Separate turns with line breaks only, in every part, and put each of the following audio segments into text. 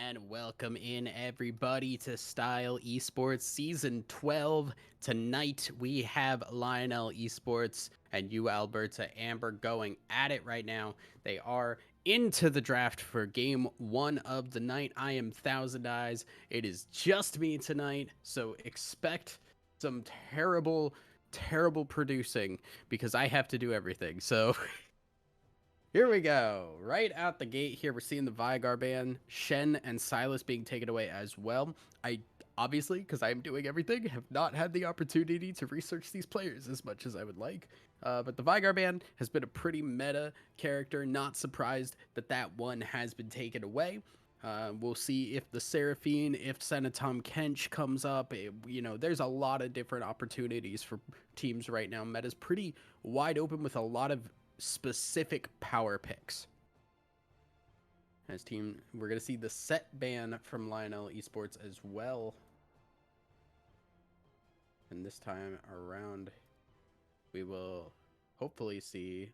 and welcome in everybody to Style Esports Season 12. Tonight we have Lionel Esports and UAlberta Amber going at it right now. They are into the draft for game one of the night. I am Thousand Eyes. It is just me tonight, so expect some terrible producing because I have to do everything. So here we go. Right out the gate here, we're seeing the Vigar ban, Shen and Silas being taken away as well. I obviously, because I'm doing everything, have not had the opportunity to research these players as much as I would like. But the Vigar ban has been a pretty meta character. Not surprised that that one has been taken away. We'll see if the Seraphine, if Senatom Kench comes up. There's a lot of different opportunities for teams right now. Meta's pretty wide open with a lot of specific power picks. We're going to see the set ban from Lionel Esports as well. And this time around, we will hopefully see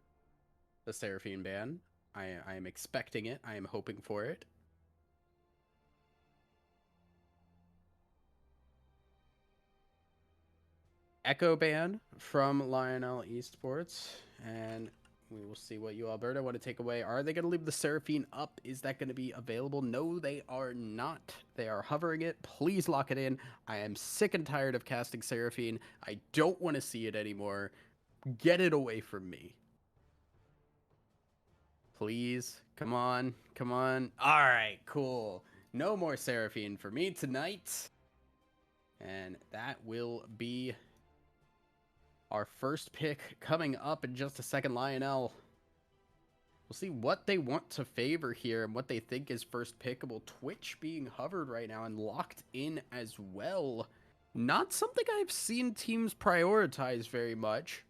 the Seraphine ban. I am expecting it. I am hoping for it. Echo ban from Lionel Esports. And we will see what UAlberta want to take away. Are they going to leave the Seraphine up? Is that going to be available? No, they are not. They are hovering it. Please lock it in. I am sick and tired of casting Seraphine. I don't want to see it anymore. Get it away from me. Please. Come on. Come on. All right, cool. No more Seraphine for me tonight. And that will be our first pick coming up in just a second. Lionel. We'll see what they want to favor here and what they think is first pickable. Twitch being hovered right now and locked in as well. Not something I've seen teams prioritize very much.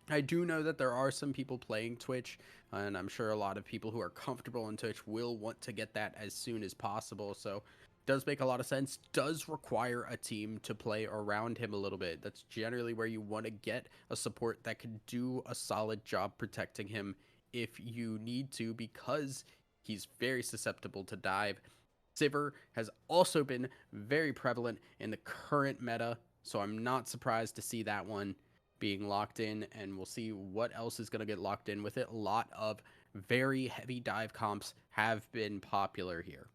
I do know that there are some people playing Twitch, and I'm sure a lot of people who are comfortable on Twitch will want to get that as soon as possible. So does make a lot of sense. Does require a team to play around him a little bit. That's generally where you want to get a support that can do a solid job protecting him if you need to, because he's very susceptible to dive. Sivir has also been very prevalent in the current meta, so I'm not surprised to see that one being locked in, and we'll see what else is going to get locked in with it. A lot of very heavy dive comps have been popular here.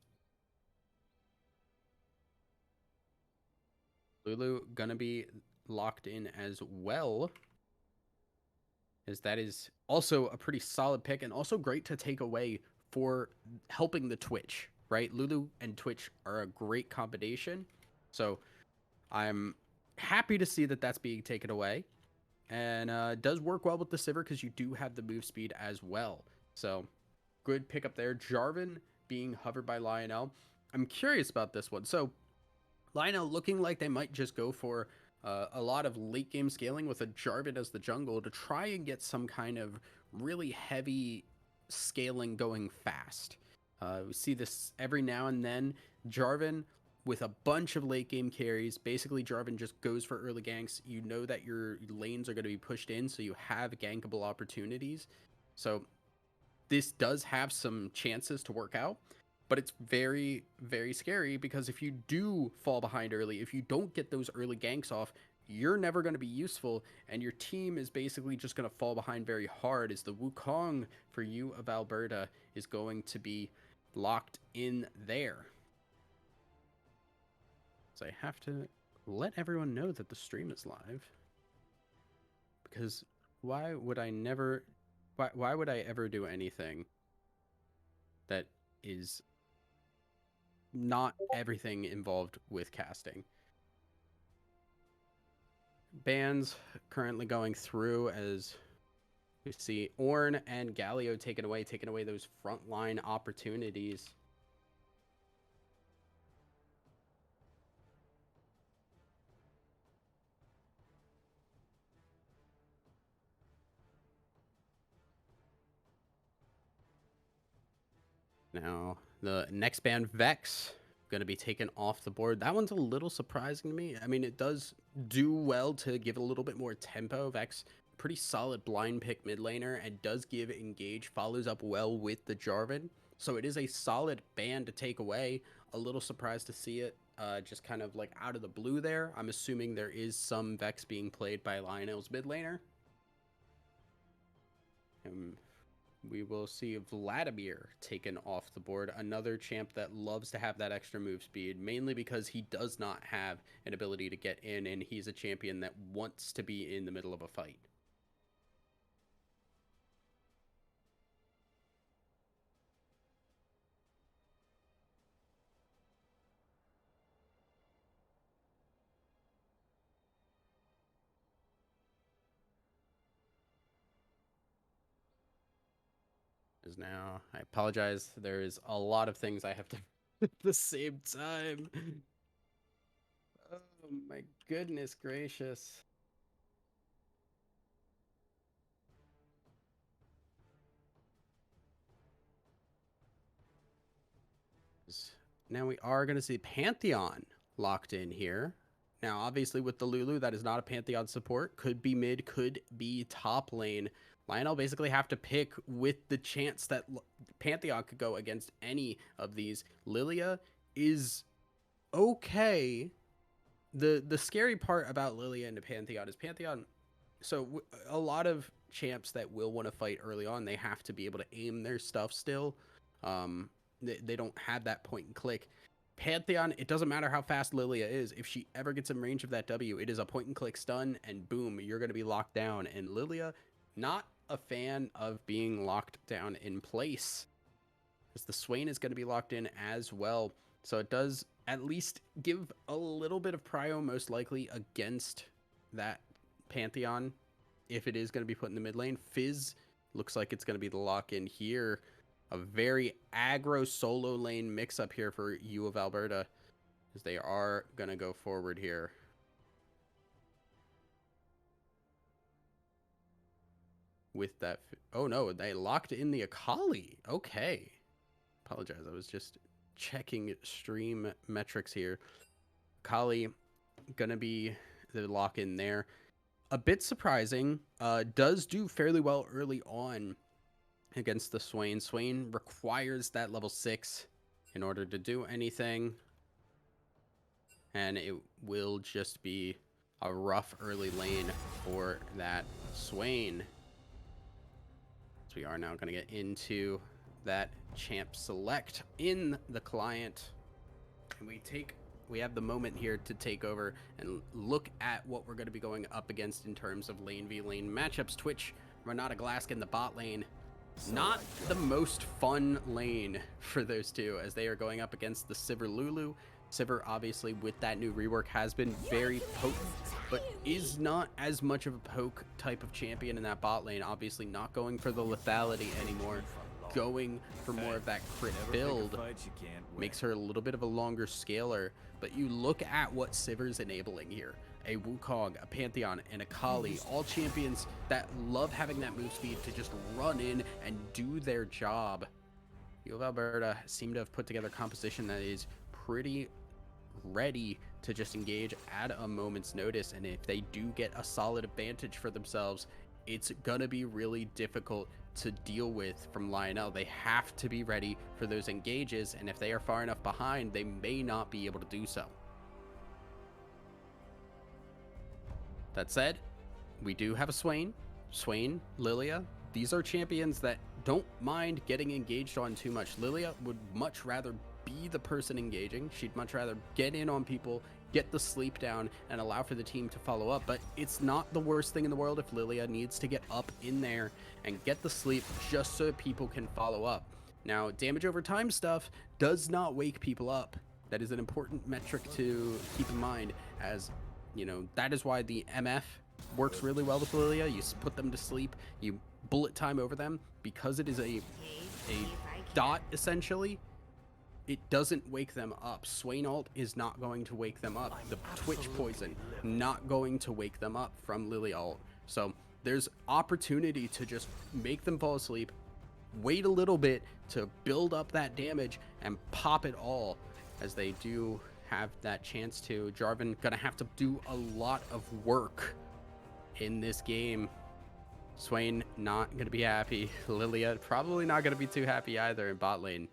Lulu gonna be locked in as well, as that is also a pretty solid pick and also great to take away for helping the Twitch, right? Lulu and Twitch are a great combination. So I'm happy to see that that's being taken away. And does work well with the Sivir because you do have the move speed as well. So good pickup there. Jarvan being hovered by Lionel. I'm curious about this one. So Lionel looking like they might just go for a lot of late game scaling with a Jarvan as the jungle to try and get some kind of really heavy scaling going fast. We see this every now and then. Jarvan with a bunch of late game carries. Basically, Jarvan just goes for early ganks. You know that your lanes are going to be pushed in, so you have gankable opportunities. So this does have some chances to work out. But it's very, very scary because if you do fall behind early, if you don't get those early ganks off, you're never going to be useful, and your team is basically just going to fall behind very hard, as the Wukong for UAlberta is going to be locked in there. So I have to let everyone know that the stream is live, because why would I ever do anything that is not everything involved with casting? Bans currently going through, as we see Ornn and Galio taking away those frontline opportunities. Now, the next ban, Vex, going to be taken off the board. That one's a little surprising to me. I mean, it does do well to give a little bit more tempo. Vex, pretty solid blind pick mid laner, and does give engage, follows up well with the Jarvan. So it is a solid ban to take away. A little surprised to see it just kind of like out of the blue there. I'm assuming there is some Vex being played by Lionel's mid laner. We will see Vladimir taken off the board. Another champ that loves to have that extra move speed, mainly because he does not have an ability to get in, and he's a champion that wants to be in the middle of a fight. Is now, I apologize, there is a lot of things I have to at the same time. Oh my goodness gracious. Now we are going to see Pantheon locked in here. Now, obviously, with the Lulu, that is not a Pantheon support. Could be mid, could be top lane. Lionel basically have to pick with the chance that Pantheon could go against any of these. Lilia is okay. The scary part about Lilia and the Pantheon is Pantheon. So a lot of champs that will want to fight early on, they have to be able to aim their stuff still. They don't have that point and click. Pantheon, it doesn't matter how fast Lilia is. If she ever gets in range of that W, it is a point and click stun, and boom, you're going to be locked down. And Lilia, not a fan of being locked down in place, because the Swain is going to be locked in as well. So it does at least give a little bit of prio, most likely, against that Pantheon, if it is going to be put in the mid lane. Fizz looks like it's going to be the lock in here. A very aggro solo lane mix up here for UAlberta, as they are going to go forward here. With that, oh no, they locked in the Akali. Okay. Apologize, I was just checking stream metrics here. Akali gonna be the lock in there. A bit surprising. Does do fairly well early on against the Swain. Swain requires that level 6 in order to do anything, and it will just be a rough early lane for that Swain. So we are now going to get into that champ select in the client, and we have the moment here to take over and look at what we're going to be going up against in terms of lane v lane matchups. Twitch, Renata Glask in the bot lane. Not the most fun lane for those two, as they are going up against the Sivir Lulu. Sivir, obviously, with that new rework, has been very potent, but is not as much of a poke type of champion in that bot lane. Obviously not going for the lethality anymore, going for more of that crit build. Makes her a little bit of a longer scaler, but you look at what Sivir's enabling here. A Wukong, a Pantheon, and a Kali, all champions that love having that move speed to just run in and do their job. UAlberta seem to have put together a composition that is pretty ready to just engage at a moment's notice, and if they do get a solid advantage for themselves, it's gonna be really difficult to deal with from Lionel. They have to be ready for those engages, and if they are far enough behind, they may not be able to do so. That said, we do have a Swain, Lilia. These are champions that don't mind getting engaged on too much. Lilia would much rather be the person engaging. She'd much rather get in on people, get the sleep down, and allow for the team to follow up. But it's not the worst thing in the world if Lilia needs to get up in there and get the sleep just so people can follow up. Now, damage over time stuff does not wake people up. That is an important metric to keep in mind, as you know, that is why the MF works really well with Lilia. You put them to sleep, you bullet time over them, because it is a dot essentially. It doesn't wake them up. Swain ult is not going to wake them up. The Twitch poison not going to wake them up from Lilia ult. So there's opportunity to just make them fall asleep, wait a little bit to build up that damage, and pop it all, as they do have that chance to. Jarvan gonna have to do a lot of work in this game. Swain not going to be happy. Lilia probably not going to be too happy either in bot lane.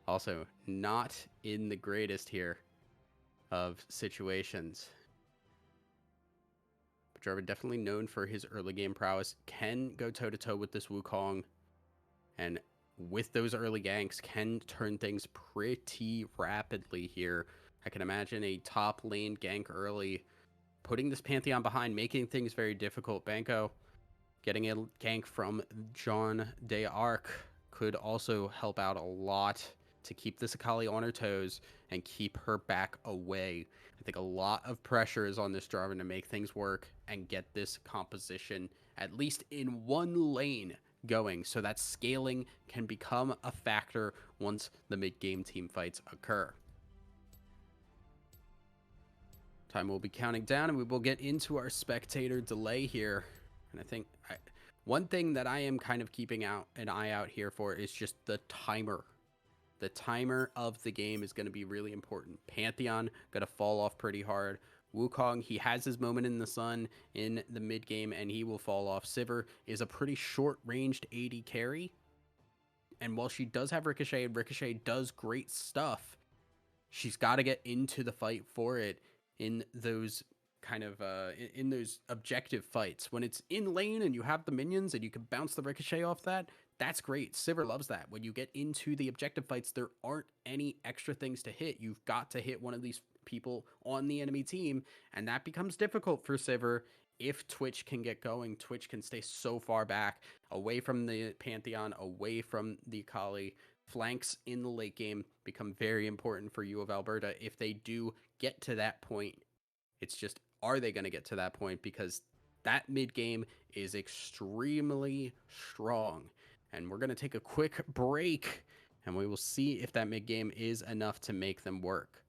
Also, not in the greatest here of situations. But Jarvan definitely known for his early game prowess. Can go toe-to-toe with this Wukong. And with those early ganks, can turn things pretty rapidly here. I can imagine a top lane gank early, putting this Pantheon behind, making things very difficult. Banco getting a gank from John de Arc could also help out a lot to keep this Akali on her toes and keep her back away. I think a lot of pressure is on this Jarvan to make things work and get this composition at least in one lane going so that scaling can become a factor once the mid-game team fights occur. Time will be counting down and we will get into our spectator delay here. And I think one thing that I am kind of keeping an eye out here for is just the timer. The timer of the game is going to be really important. Pantheon going to fall off pretty hard. Wukong, he has his moment in the sun in the mid game and he will fall off. Sivir is a pretty short-ranged AD carry. And while she does have Ricochet and Ricochet does great stuff, she's got to get into the fight for it in those kind of in those objective fights. When it's in lane and you have the minions and you can bounce the Ricochet off that, that's great. Sivir loves that. When you get into the objective fights, there aren't any extra things to hit. You've got to hit one of these people on the enemy team, and that becomes difficult for Sivir. If Twitch can get going, Twitch can stay so far back, away from the Pantheon, away from the Akali. Flanks in the late game become very important for UAlberta. If they do get to that point, it's just, are they going to get to that point? Because that mid game is extremely strong. And we're going to take a quick break and we will see if that mid game is enough to make them work.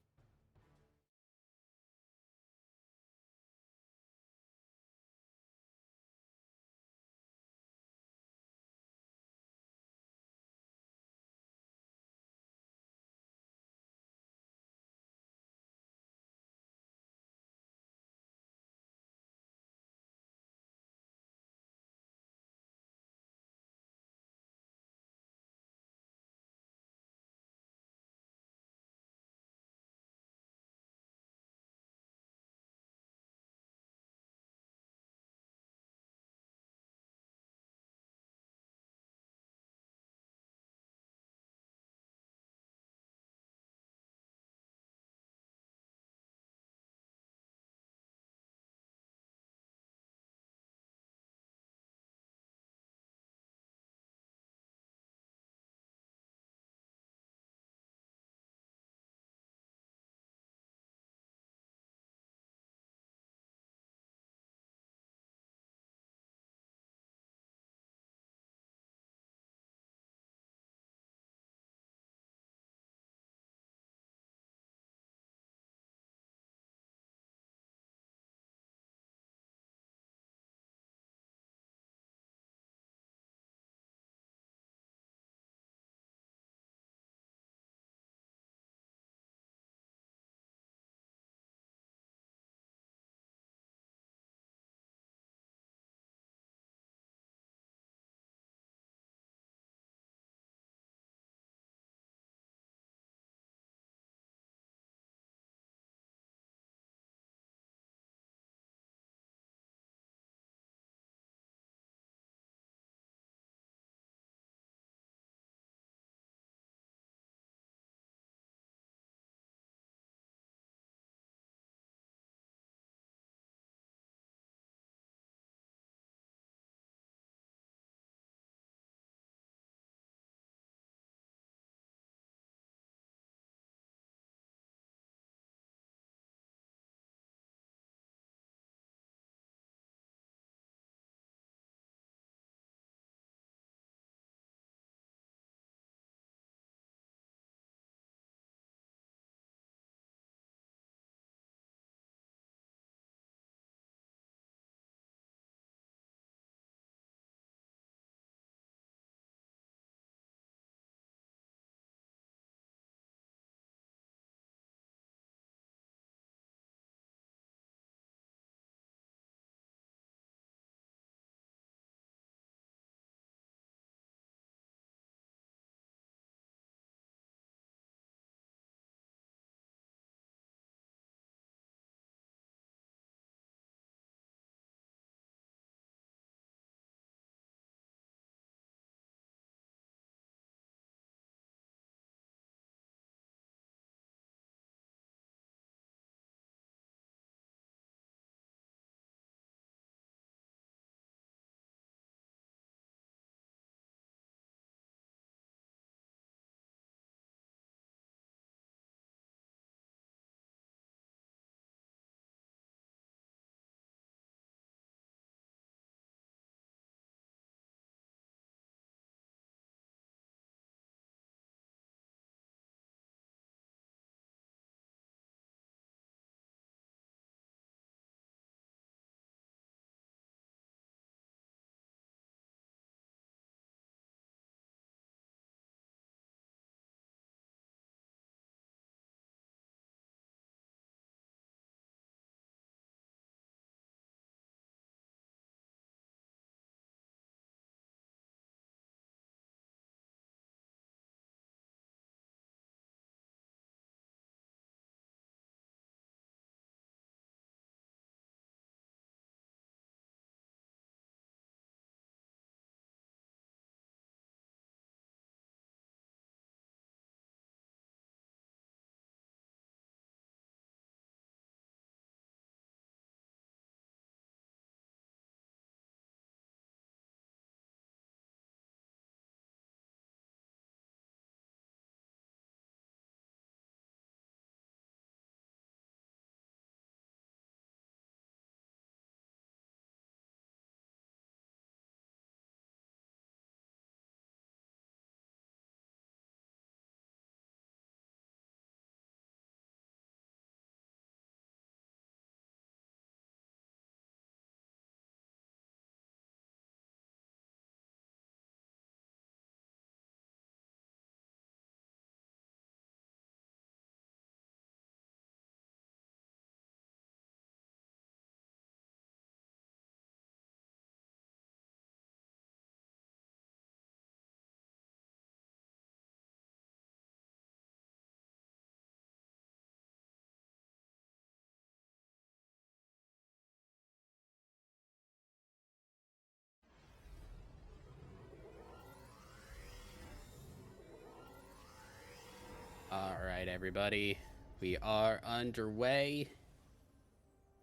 All right, everybody. We are underway.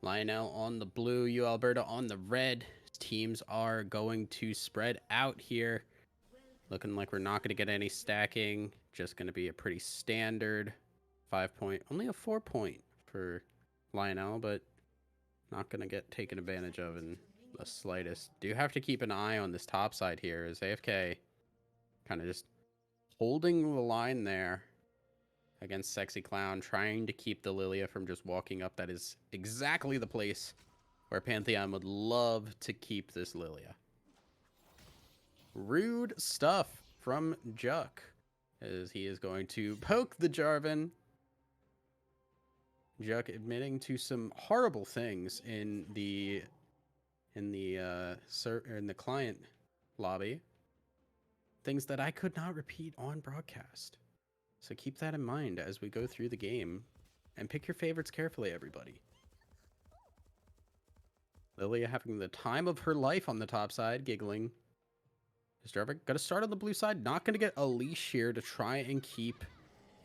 Lionel on the blue, UAlberta on the red. Teams are going to spread out here. Looking like we're not going to get any stacking. Just going to be a pretty standard 5-point. Only a 4-point for Lionel, but not going to get taken advantage of in the slightest. Do have to keep an eye on this top side here as AFK kind of just holding the line there against Sexy Clown, trying to keep the Lilia from just walking up. That is exactly the place where Pantheon would love to keep this Lilia. Rude stuff from Juck, as he is going to poke the Jarvan. Juck admitting to some horrible things in the client lobby. Things that I could not repeat on broadcast. So keep that in mind as we go through the game, and pick your favorites carefully, everybody. Lilia having the time of her life on the top side, giggling. Is Jarvan going to start on the blue side? Not going to get a leash here to try and keep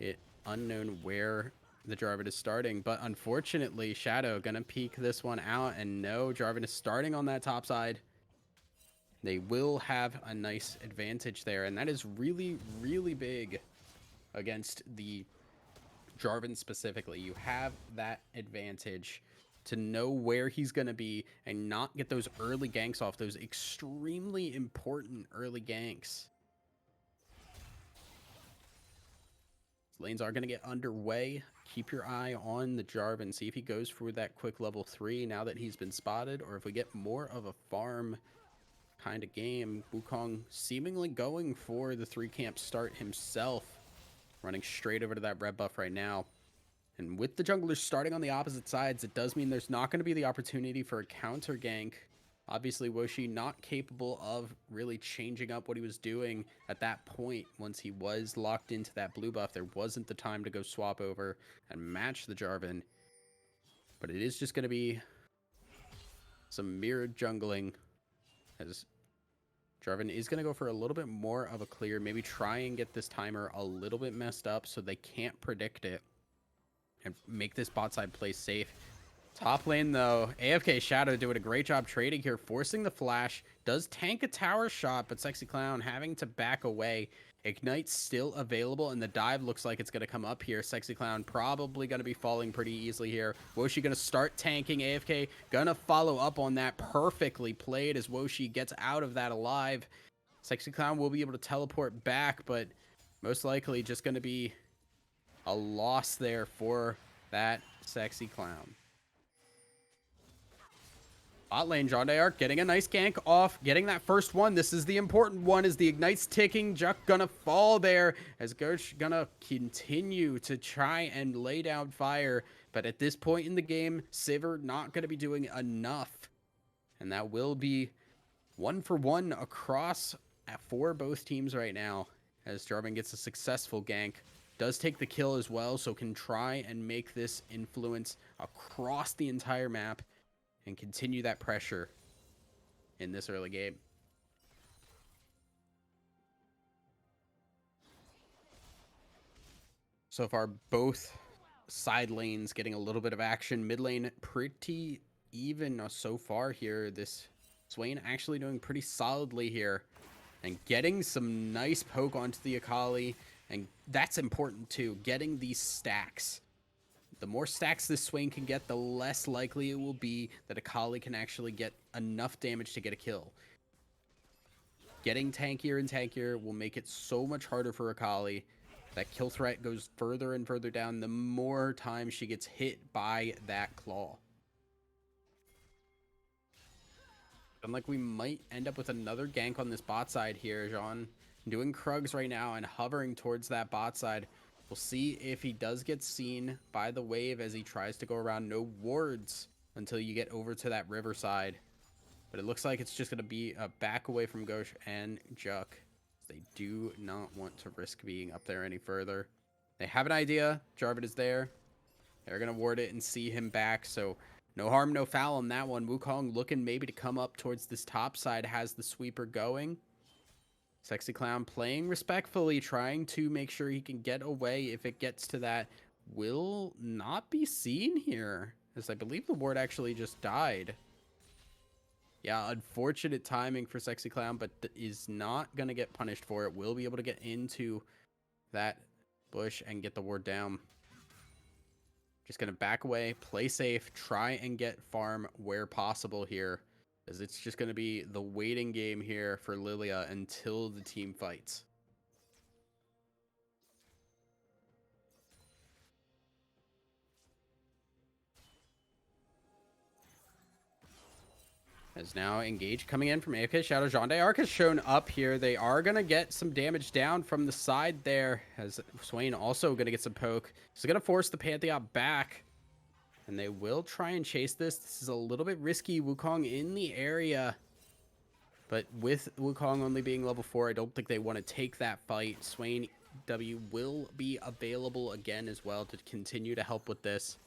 it unknown where the Jarvan is starting. But unfortunately, Shadow going to peek this one out, and no, Jarvan is starting on that top side. They will have a nice advantage there, and that is really, really big against the Jarvan specifically. You have that advantage to know where he's going to be and not get those early ganks off, those extremely important early ganks. Lanes are going to get underway. Keep your eye on the Jarvan. See if he goes for that quick level 3 now that he's been spotted, or if we get more of a farm kind of game. Wukong seemingly going for the 3-camp start himself. Running straight over to that red buff right now. And with the junglers starting on the opposite sides, it does mean there's not going to be the opportunity for a counter gank. Obviously, Woshi not capable of really changing up what he was doing at that point. Once he was locked into that blue buff, there wasn't the time to go swap over and match the Jarvan. But it is just going to be some mirrored jungling, as Jarvan is going to go for a little bit more of a clear, maybe try and get this timer a little bit messed up so they can't predict it and make this bot side play safe. Top lane, though, AFK Shadow doing a great job trading here, forcing the flash. Does tank a tower shot, but Sexy Clown having to back away. Ignite's still available, and the dive looks like it's going to come up here. Sexy Clown probably going to be falling pretty easily here. Woshi going to start tanking. AFK going to follow up on that. Perfectly played as Woshi gets out of that alive. Sexy Clown will be able to teleport back, but most likely just going to be a loss there for that Sexy Clown. Bot lane, John Dayark getting a nice gank off, getting that first one. This is the important one as the Ignite's ticking. Juck gonna fall there as Gersh gonna continue to try and lay down fire. But at this point in the game, Sivir not gonna be doing enough. And that will be 1-for-1 across for both teams right now as Jarvan gets a successful gank. Does take the kill as well, so can try and make this influence across the entire map and continue that pressure in this early game. So far, both side lanes getting a little bit of action. Mid lane pretty even so far here. This Swain actually doing pretty solidly here and getting some nice poke onto the Akali. And that's important too, getting these stacks. The more stacks this Swain can get, the less likely it will be that Akali can actually get enough damage to get a kill. Getting tankier and tankier will make it so much harder for Akali. That kill threat goes further and further down the more time she gets hit by that claw. I'm like, we might end up with another gank on this bot side here, Jean. Doing Krugs right now and hovering towards that bot side. We'll see if he does get seen by the wave as he tries to go around. No wards until you get over to that riverside. But it looks like it's just going to be a back away from Ghosh and Juck. They do not want to risk being up there any further. They have an idea. Jarvan is there. They're going to ward it and see him back. So no harm, no foul on that one. Wukong looking maybe to come up towards this top side. Has the sweeper going. Sexy Clown playing respectfully, trying to make sure he can get away if it gets to that. Will not be seen here, as I believe the ward actually just died. Yeah, unfortunate timing for Sexy Clown, but is not going to get punished for it. Will be able to get into that bush and get the ward down. Just going to back away, play safe, try and get farm where possible here, as it's just going to be the waiting game here for Lilia until the team fights. As now Engage coming in from AFK Shadow. Jean d'Arc has shown up here. They are going to get some damage down from the side there, as Swain also going to get some poke. He's going to force the Pantheon back, and they will try and chase this. This is a little bit risky. Wukong in the area, but with Wukong only being level 4, I don't think they want to take that fight. Swain W will be available again as well to continue to help with this.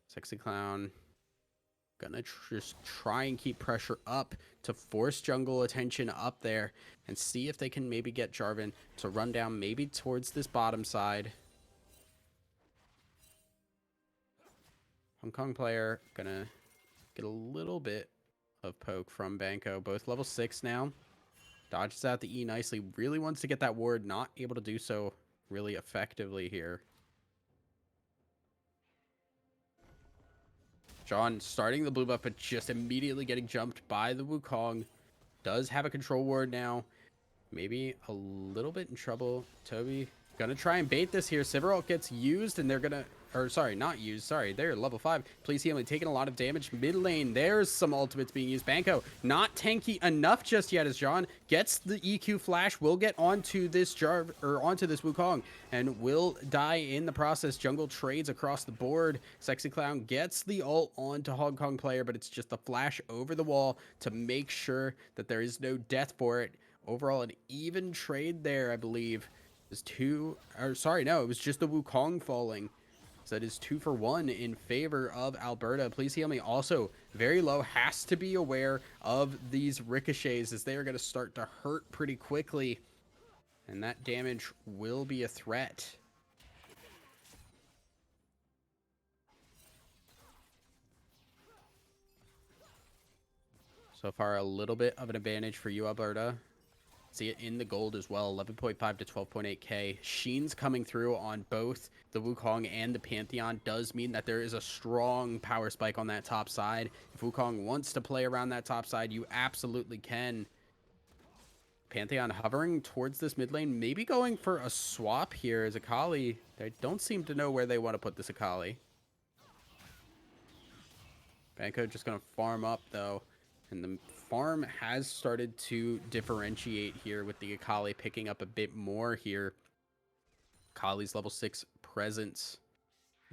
Sexy Clown gonna just try and keep pressure up to force jungle attention up there and see if they can maybe get Jarvan to run down maybe towards this bottom side. Hong Kong player gonna get a little bit of poke from Banco. Both level 6 now. Dodges out the E nicely. Really wants to get that ward. Not able to do so really effectively here. John starting the blue buff, but just immediately getting jumped by the Wukong. Does have a control ward now. Maybe a little bit in trouble. Toby gonna try and bait this here. Sivir gets used, and they're gonna... Or, sorry, not used. Sorry, they're level 5. Please heal me. Taking a lot of damage. Mid lane, there's some ultimates being used. Banco, not tanky enough just yet, as John gets the EQ flash. Will get onto this onto this Wukong, and will die in the process. Jungle trades across the board. Sexy Clown gets the ult onto Hong Kong player, but it's just a flash over the wall to make sure that there is no death for it. Overall, an even trade there, I believe. Is two... Or, sorry, no, it was just the Wukong falling. So that is 2 for 1 in favor of Alberta. Please heal me. Also, very low. Has to be aware of these ricochets, as they are going to start to hurt pretty quickly. And that damage will be a threat. So far, a little bit of an advantage for UAlberta. See it in the gold as well, 11.5 to 12.8k. Sheen's coming through on both the Wukong and the Pantheon does mean that there is a strong power spike on that top side. If Wukong wants to play around that top side, you absolutely can. Pantheon hovering towards this mid lane, maybe going for a swap here as Akali. They don't seem to know where they want to put this Akali. Banco just going to farm up though. And the farm has started to differentiate here with the Akali picking up a bit more here. Akali's level 6 presence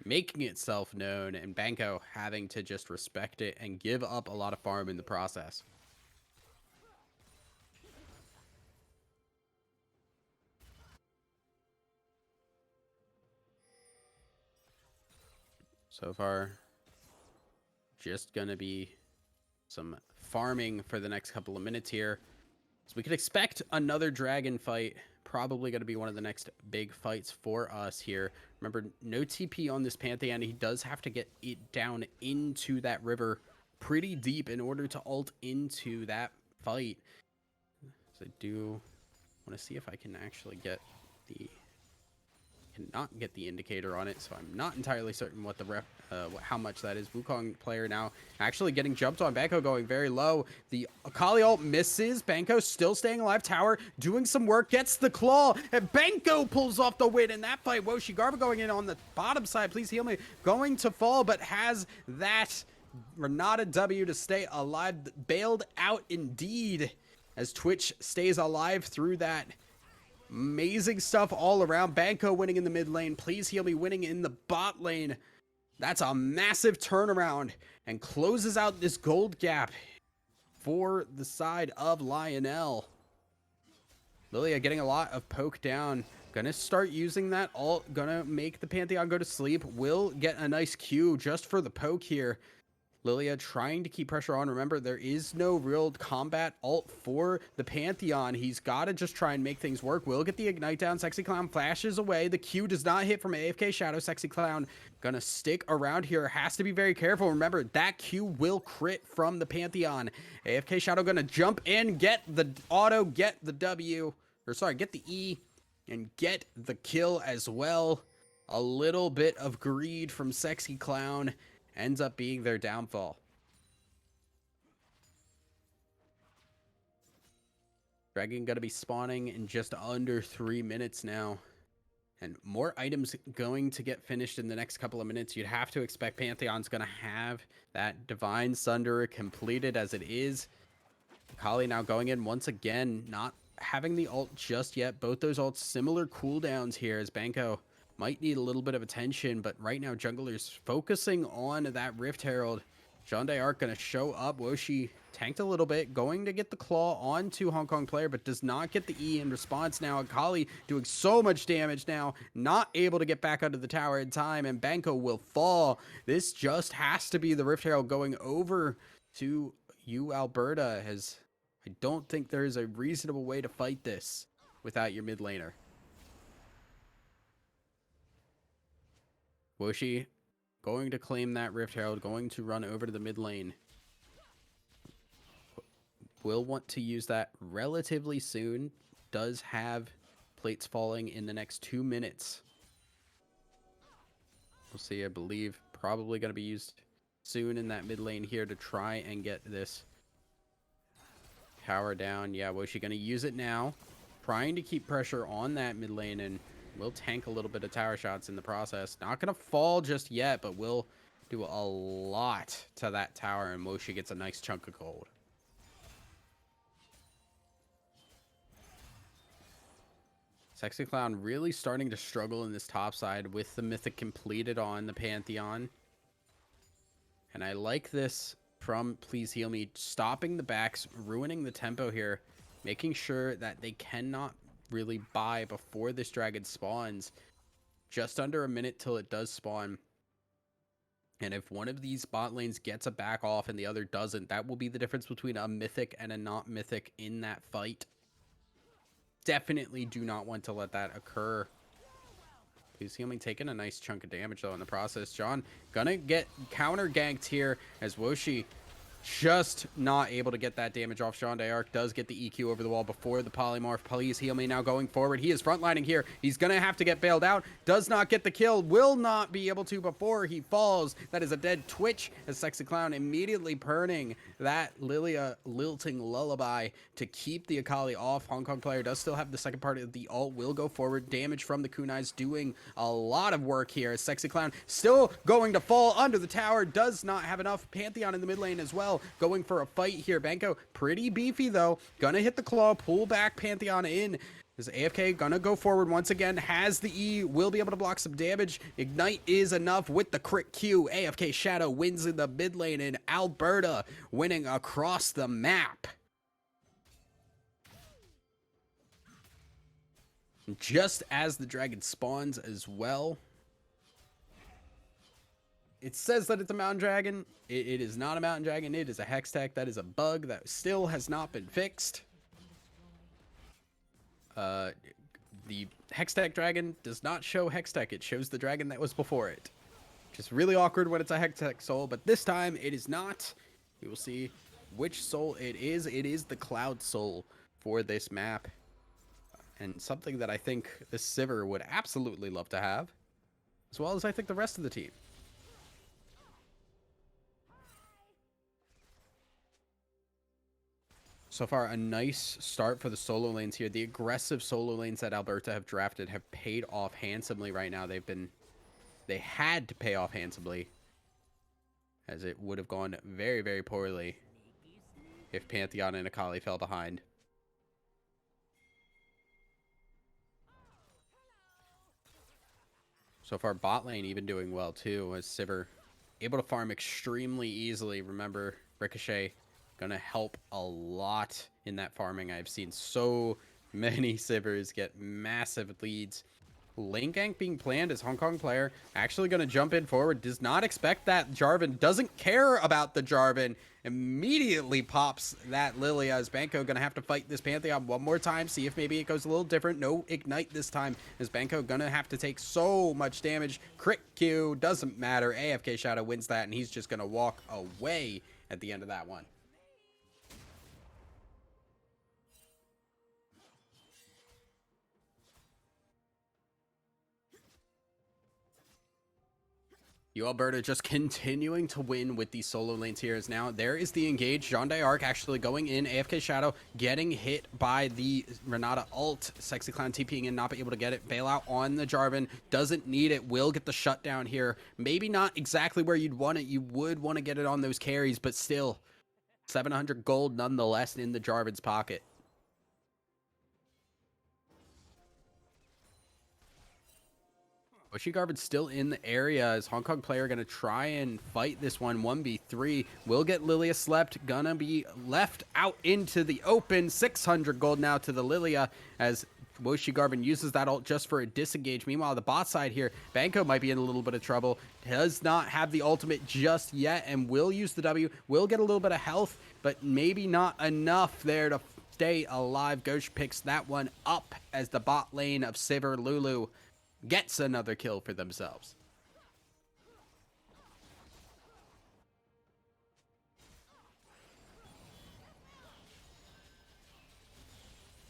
making itself known, and Banco having to just respect it and give up a lot of farm in the process. So far, just gonna be some farming for the next couple of minutes here. So we could expect another dragon fight. Probably going to be one of the next big fights for us here. Remember, no TP on this Pantheon. He does have to get it down into that river pretty deep in order to ult into that fight. So I do want to see if I can actually get the... cannot get the indicator on it, so I'm not entirely certain what the how much that is. Wukong player now actually getting jumped on. Banco going very low. The Akali ult misses. Banco still staying alive. Tower doing some work, gets the claw, and Banco pulls off the win in that fight. Woshi Garba going in on the bottom side. Please heal me. Going to fall, but has that Renata W to stay alive. Bailed out indeed, as Twitch stays alive through that. Amazing stuff all around. Banco winning in the mid lane. Please heal me winning in the bot lane. That's a massive turnaround and closes out this gold gap for the side of Lionel. Lilia getting a lot of poke down. Gonna start using that ult. Gonna make the Pantheon go to sleep. Will get a nice Q just for the poke here. Lilia trying to keep pressure on. Remember, there is no real combat ult for the Pantheon. He's got to just try and make things work. Will get the Ignite down. Sexy Clown flashes away. The Q does not hit from AFK Shadow. Sexy Clown gonna stick around here. Has to be very careful. Remember, that Q will crit from the Pantheon. AFK Shadow gonna jump in, get the auto, get the W. Or sorry, get the E, and get the kill as well. A little bit of greed from Sexy Clown ends up being their downfall. Dragon going to be spawning in just under 3 minutes now. And more items going to get finished in the next couple of minutes. You'd have to expect Pantheon's going to have that Divine Sunder completed as it is. Akali now going in once again, not having the ult just yet. Both those ults similar cooldowns here as Banco might need a little bit of attention, but right now Jungler's focusing on that Rift Herald. Jean d'Arc gonna show up. Woshi tanked a little bit, going to get the claw onto Hong Kong player, but does not get the E in response now. Akali doing so much damage now, not able to get back under the tower in time, and Banco will fall. This just has to be the Rift Herald going over to UAlberta, as I don't think there is a reasonable way to fight this without your mid laner. Woshi going to claim that Rift Herald, going to run over to the mid lane. Will want to use that relatively soon. Does have plates falling in the next 2 minutes. We'll see, I believe, probably going to be used soon in that mid lane here to try and get this tower down. Yeah, Woshi going to use it now. Trying to keep pressure on that mid lane and will tank a little bit of tower shots in the process. Not going to fall just yet, but will do a lot to that tower, and Woshi gets a nice chunk of gold. Sexy Clown really starting to struggle in this top side with the Mythic completed on the Pantheon. And I like this from Please Heal Me, stopping the backs, ruining the tempo here, making sure that they cannot really buy before this dragon spawns. Just under a minute till it does spawn. And if one of these bot lanes gets a back off and the other doesn't, that will be the difference between a mythic and a not mythic in that fight. Definitely do not want to let that occur. He's only taking a nice chunk of damage though in the process. John gonna get counter ganked here as Woshi just not able to get that damage off. Jean d'Arc does get the EQ over the wall before the polymorph. Please Heal Me now going forward. He is frontlining here. He's going to have to get bailed out. Does not get the kill. Will not be able to before he falls. That is a dead Twitch as Sexy Clown immediately purning that Lilia lilting lullaby to keep the Akali off. Hong Kong player does still have the second part of the ult. Will go forward. Damage from the kunais doing a lot of work here. Sexy Clown still going to fall under the tower. Does not have enough. Pantheon in the mid lane as well. Going for a fight here. Banco pretty beefy though. Gonna hit the claw, pull back Pantheon in. Is AFK gonna go forward once again. Has the E, will be able to block some damage. Ignite is enough with the crit Q. AFK Shadow wins in the mid lane, and Alberta winning across the map. Just as the dragon spawns as well. It says that it's a mountain dragon. It is not a mountain dragon. It is a Hextech. That is a bug that still has not been fixed. The Hextech dragon does not show Hextech. It shows the dragon that was before it. Just really awkward when it's a Hextech soul, but this time it is not. We will see which soul it is. It is the Cloud Soul for this map. And something that I think the Sivir would absolutely love to have, as well as I think the rest of the team. So far, a nice start for the solo lanes here. The aggressive solo lanes that Alberta have drafted have paid off handsomely right now. They had to pay off handsomely, as it would have gone very, very poorly if Pantheon and Akali fell behind. So far, bot lane even doing well too, as Sivir able to farm extremely easily. Remember, Ricochet gonna help a lot in that farming. I've seen so many Sivers get massive leads Lane gank being planned as Hong Kong player actually going to jump in forward. Does not expect that Jarvan. Doesn't care about the Jarvan. Immediately pops that Lilia as Banco going to have to fight this Pantheon one more time. See if maybe it goes a little different. No Ignite this time as Banco going to have to take so much damage. Crit Q. Doesn't matter. AFK Shadow wins that and he's just going to walk away at the end of that one. UAlberta just continuing to win with these solo lanes here. As now there is the engage. Jean d'Arc actually going in. AFK Shadow getting hit by the Renata ult. Sexy Clown TPing in, not be able to get it. Bailout on the Jarvan. Doesn't need it. Will get the shutdown here. Maybe not exactly where you'd want it. You would want to get it on those carries, but still 700 gold nonetheless in the Jarvan's pocket. Garvin's still in the area as Hong Kong player going to try and fight this one 1v3. Will get Lilia slept. Gonna be left out into the open. 600 gold now to the Lilia as Garvin uses that ult just for a disengage. Meanwhile, the bot side here, Banco might be in a little bit of trouble. Does not have the ultimate just yet and will use the W. Will get a little bit of health, but maybe not enough there to stay alive. Ghosh picks that one up as the bot lane of Sivir Lulu gets another kill for themselves.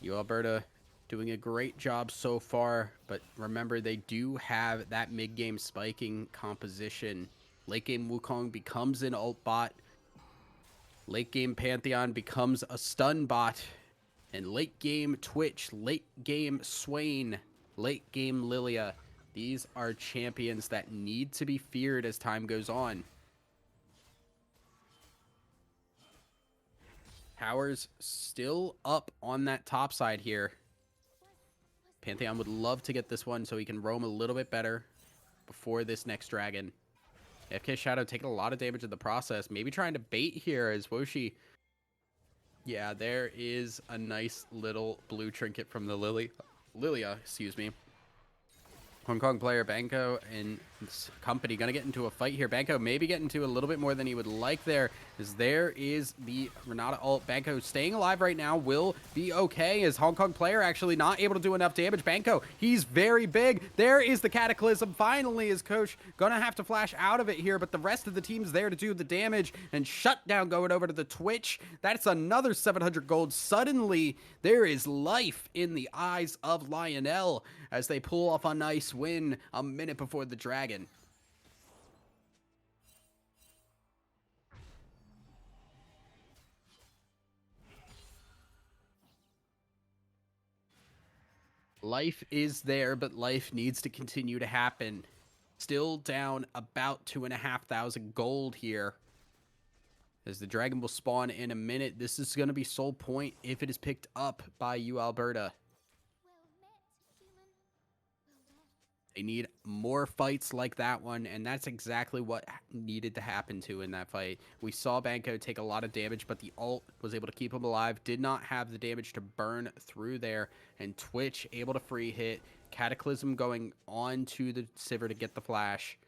UAlberta doing a great job so far, but remember they do have that mid-game spiking composition. Late game Wukong becomes an ult bot. Late game Pantheon becomes a stun bot. And late game Twitch, late game Swain, late game Lilia. These are champions that need to be feared as time goes on. Towers still up on that top side here. Pantheon would love to get this one so he can roam a little bit better before this next dragon. FK Shadow taking a lot of damage in the process. Maybe trying to bait here as Woshi. Yeah, there is a nice little blue trinket from the Lilia, excuse me. Hong Kong player Banco and his company gonna get into a fight here. Banco maybe get into a little bit more than he would like there, as there is the Renata ult. Banco staying alive right now will be okay, as Hong Kong player actually not able to do enough damage. Banco, he's very big. There is the Cataclysm. Finally, his coach gonna have to flash out of it here, but the rest of the team's there to do the damage, and shutdown going over to the Twitch. That's another 700 gold. Suddenly, there is life in the eyes of Lionel as they pull off a nice win a minute before the dragon. Life is there, but life needs to continue to happen. Still down about 2,500 gold here. As the dragon will spawn in a minute. This is going to be sole point if it is picked up by UAlberta. They need more fights like that one, and that's exactly what needed to happen to in that fight. We saw Banco take a lot of damage, but the ult was able to keep him alive. Did not have the damage to burn through there, and Twitch able to free hit. Cataclysm going on to the Sivir to get the flash.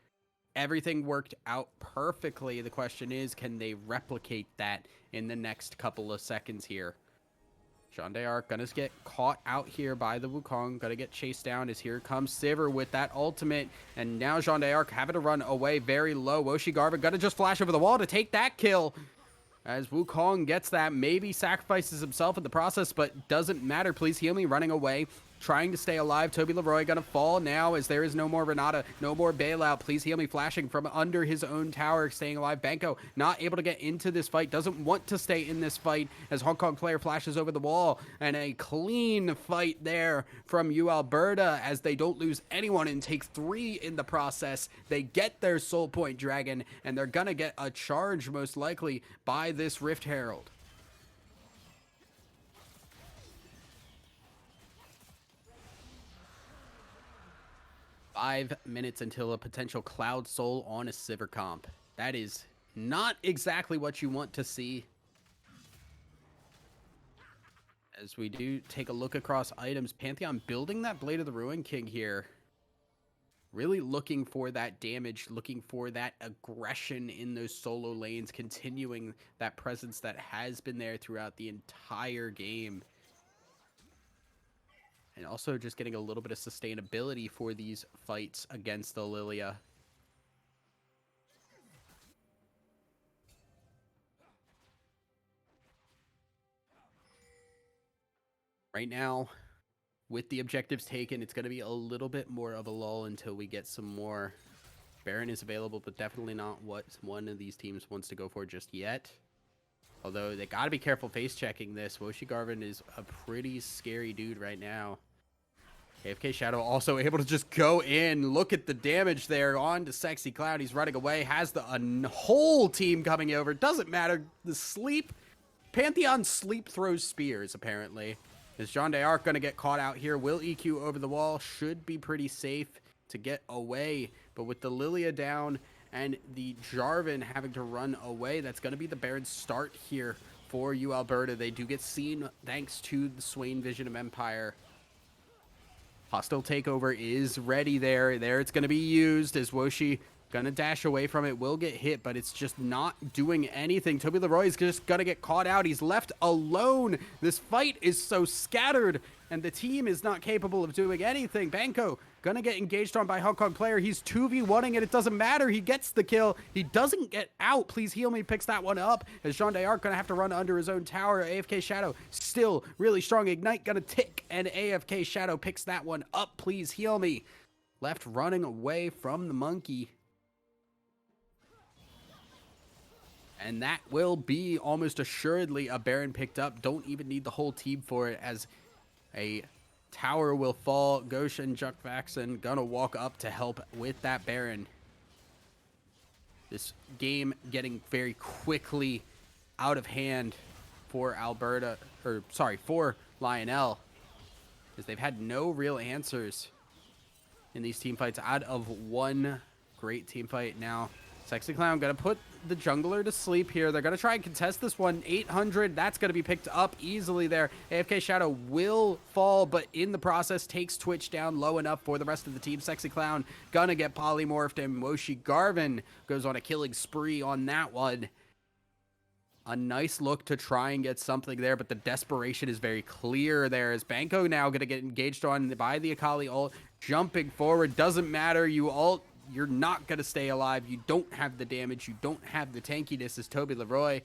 Everything worked out perfectly. The question is, can they replicate that in the next couple of seconds here? Jean d'Arc gonna get caught out here by the Wukong. Gonna get chased down as here comes Sivir with that ultimate. And now Jean d'Arc having to run away very low. Garvin gonna just flash over the wall to take that kill. As Wukong gets that, maybe sacrifices himself in the process, but doesn't matter. Please heal me, running away. Trying to stay alive. Toby Leroy gonna fall now as there is no more Renata, no more bailout. Please heal me, flashing from under his own tower, staying alive. Banco not able to get into this fight, doesn't want to stay in this fight as Hong Kong player flashes over the wall, and a clean fight there from UAlberta as they don't lose anyone and take 3 in the process. They get their soul point dragon, and they're gonna get a charge most likely by this Rift Herald. 5 minutes until a potential Cloud Soul on a Sivir comp. That is not exactly what you want to see. As we do take a look across items, Pantheon building that Blade of the Ruin King here. really looking for that damage, looking for that aggression in those solo lanes, continuing that presence that has been there throughout the entire game. And also just getting a little bit of sustainability for these fights against the Lilia. Right now, with the objectives taken, it's going to be a little bit more of a lull until we get some more. Baron is available, but definitely not what one of these teams wants to go for just yet. Although they got to be careful face checking this. Woshi Garvin is a pretty scary dude right now. AFK Shadow also able to just go in. Look at the damage there on to Sexy Cloud. He's running away. Has the whole team coming over. Doesn't matter. The sleep. Pantheon sleep throws spears, apparently. Is Jean d'Arc going to get caught out here? Will EQ over the wall. Should be pretty safe to get away. But with the Lilia down and the Jarvan having to run away, that's going to be the Baron start here for UAlberta. They do get seen thanks to the Swain Vision of Empire. Hostile takeover is ready there. There it's going to be used as Woshi going to dash away from it. Will get hit, but it's just not doing anything. Toby Leroy is just going to get caught out. He's left alone. This fight is so scattered, and the team is not capable of doing anything. Banco going to get engaged on by Hong Kong player. He's 2v1ing it. It doesn't matter. He gets the kill. He doesn't get out. Please heal me. Picks that one up as Jean d'Arc going to have to run under his own tower. AFK Shadow still really strong. Ignite going to tick, and AFK Shadow picks that one up. Please heal me. Left running away from the monkey. And that will be almost assuredly a Baron picked up. Don't even need the whole team for it, as a tower will fall. Gauche and Juckvaxen gonna walk up to help with that Baron. This game getting very quickly out of hand for for Lionel, as they've had no real answers in these team fights out of one great team fight. Now Sexy Clown gonna put the jungler to sleep here. They're gonna try and contest this one. 800, that's gonna be picked up easily there. AFK Shadow will fall, but in the process takes Twitch down low enough for the rest of the team. Sexy Clown gonna get polymorphed, and Woshi Garvin goes on a killing spree on that one. A nice look to try and get something there, but the desperation is very clear there, as Banco now gonna get engaged on by the Akali ult. Jumping forward, doesn't matter. You ult, you're not going to stay alive. You don't have the damage. You don't have the tankiness, as Toby Leroy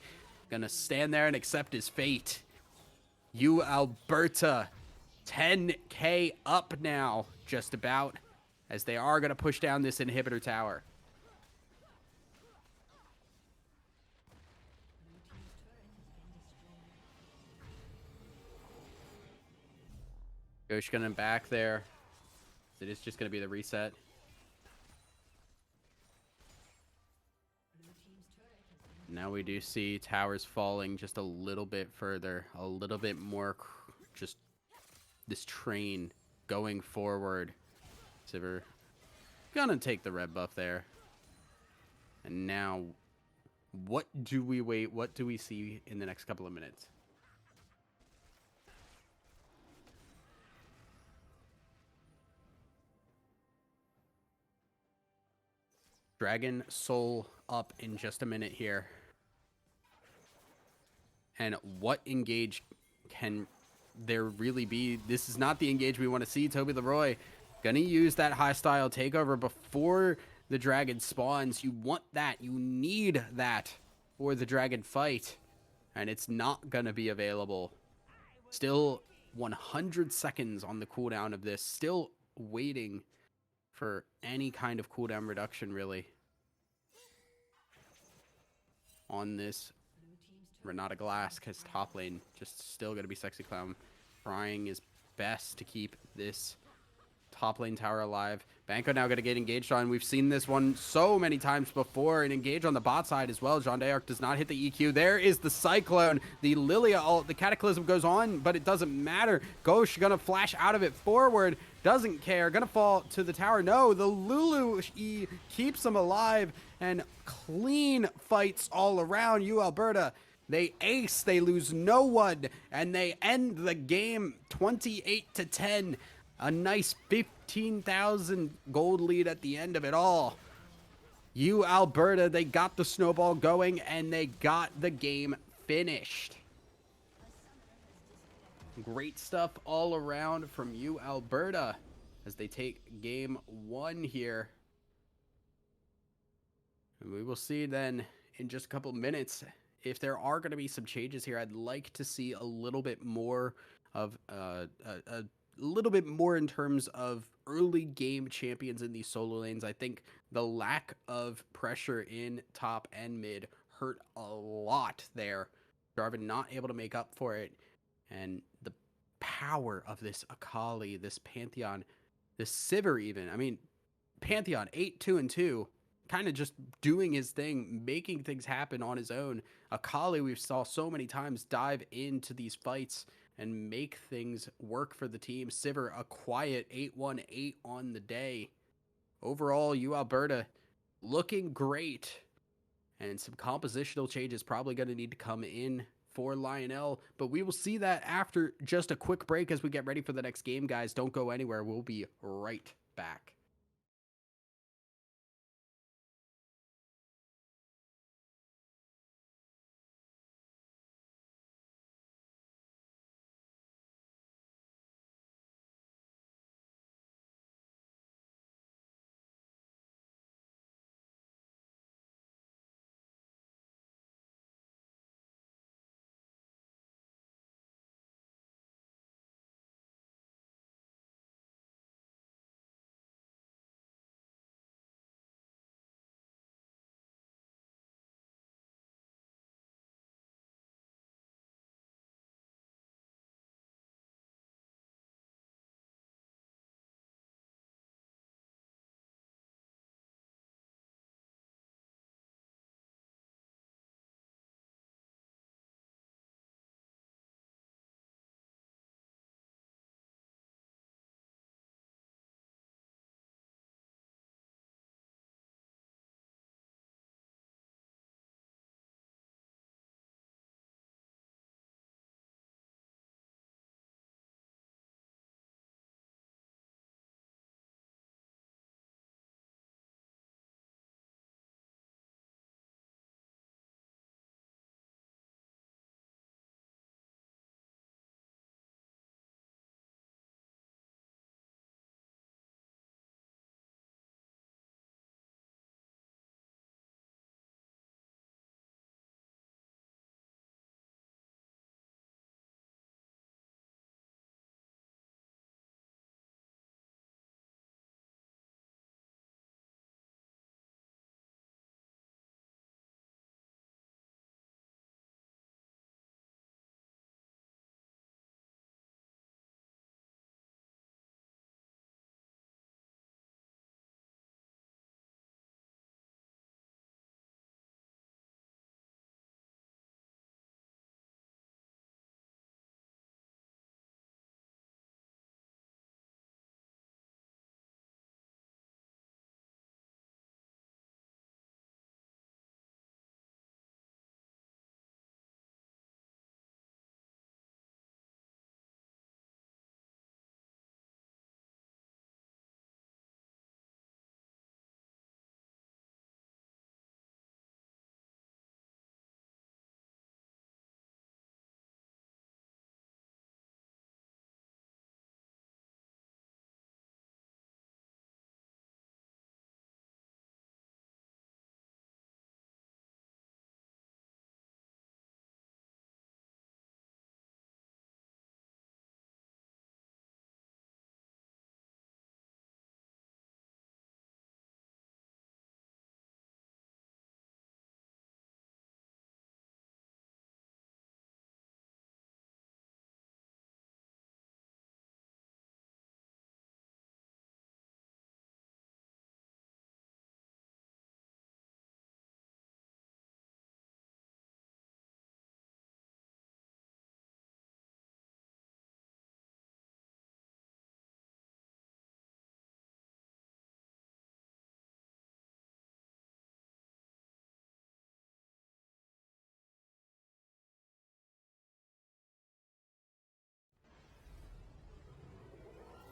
going to stand there and accept his fate. UAlberta 10k up now, just about, as they are going to push down this inhibitor tower. Ghosh going to back there. It is just going to be the reset. Now we do see towers falling just a little bit further, a little bit more, just this train going forward. So we're gonna take the red buff there. And now, what do we wait? What do we see in the next couple of minutes? Dragon Soul up in just a minute here. And what engage can there really be? This is not the engage we want to see. Toby Leroy gonna use that hostile takeover before the dragon spawns. You want that. You need that for the dragon fight. And it's not gonna be available. Still 100 seconds on the cooldown of this. Still waiting for any kind of cooldown reduction, really, on this Renata Glass, because top lane just still going to be Sexy Clown trying his best to keep this top lane tower alive. Banco now going to get engaged on. We've seen this one so many times before, and engage on the bot side as well. Jean d'Arc does not hit the EQ. There is the Cyclone. The Lilia ult, the Cataclysm goes on, but it doesn't matter. Ghosh going to flash out of it forward. Doesn't care. Going to fall to the tower. No, the Lulu E keeps him alive, and clean fights all around. UAlberta, they ace, they lose no one, and they end the game 28-10. A nice 15,000 gold lead at the end of it all. UAlberta, they got the snowball going and they got the game finished. Great stuff all around from UAlberta as they take game 1 here. And we will see then in just a couple minutes if there are going to be some changes here. I'd like to see a little bit more of a little bit more in terms of early game champions in these solo lanes. I think the lack of pressure in top and mid hurt a lot there. Jarvan not able to make up for it. And the power of this Akali, this Pantheon, this Sivir even. I mean, Pantheon 8-2-2, kind of just doing his thing, making things happen on his own. Akali, we saw so many times dive into these fights and make things work for the team. Sivir, a quiet 8-1-8 on the day. Overall, UAlberta looking great. And some compositional changes probably going to need to come in for Lionel. But we will see that after just a quick break as we get ready for the next game, guys. Don't go anywhere. We'll be right back.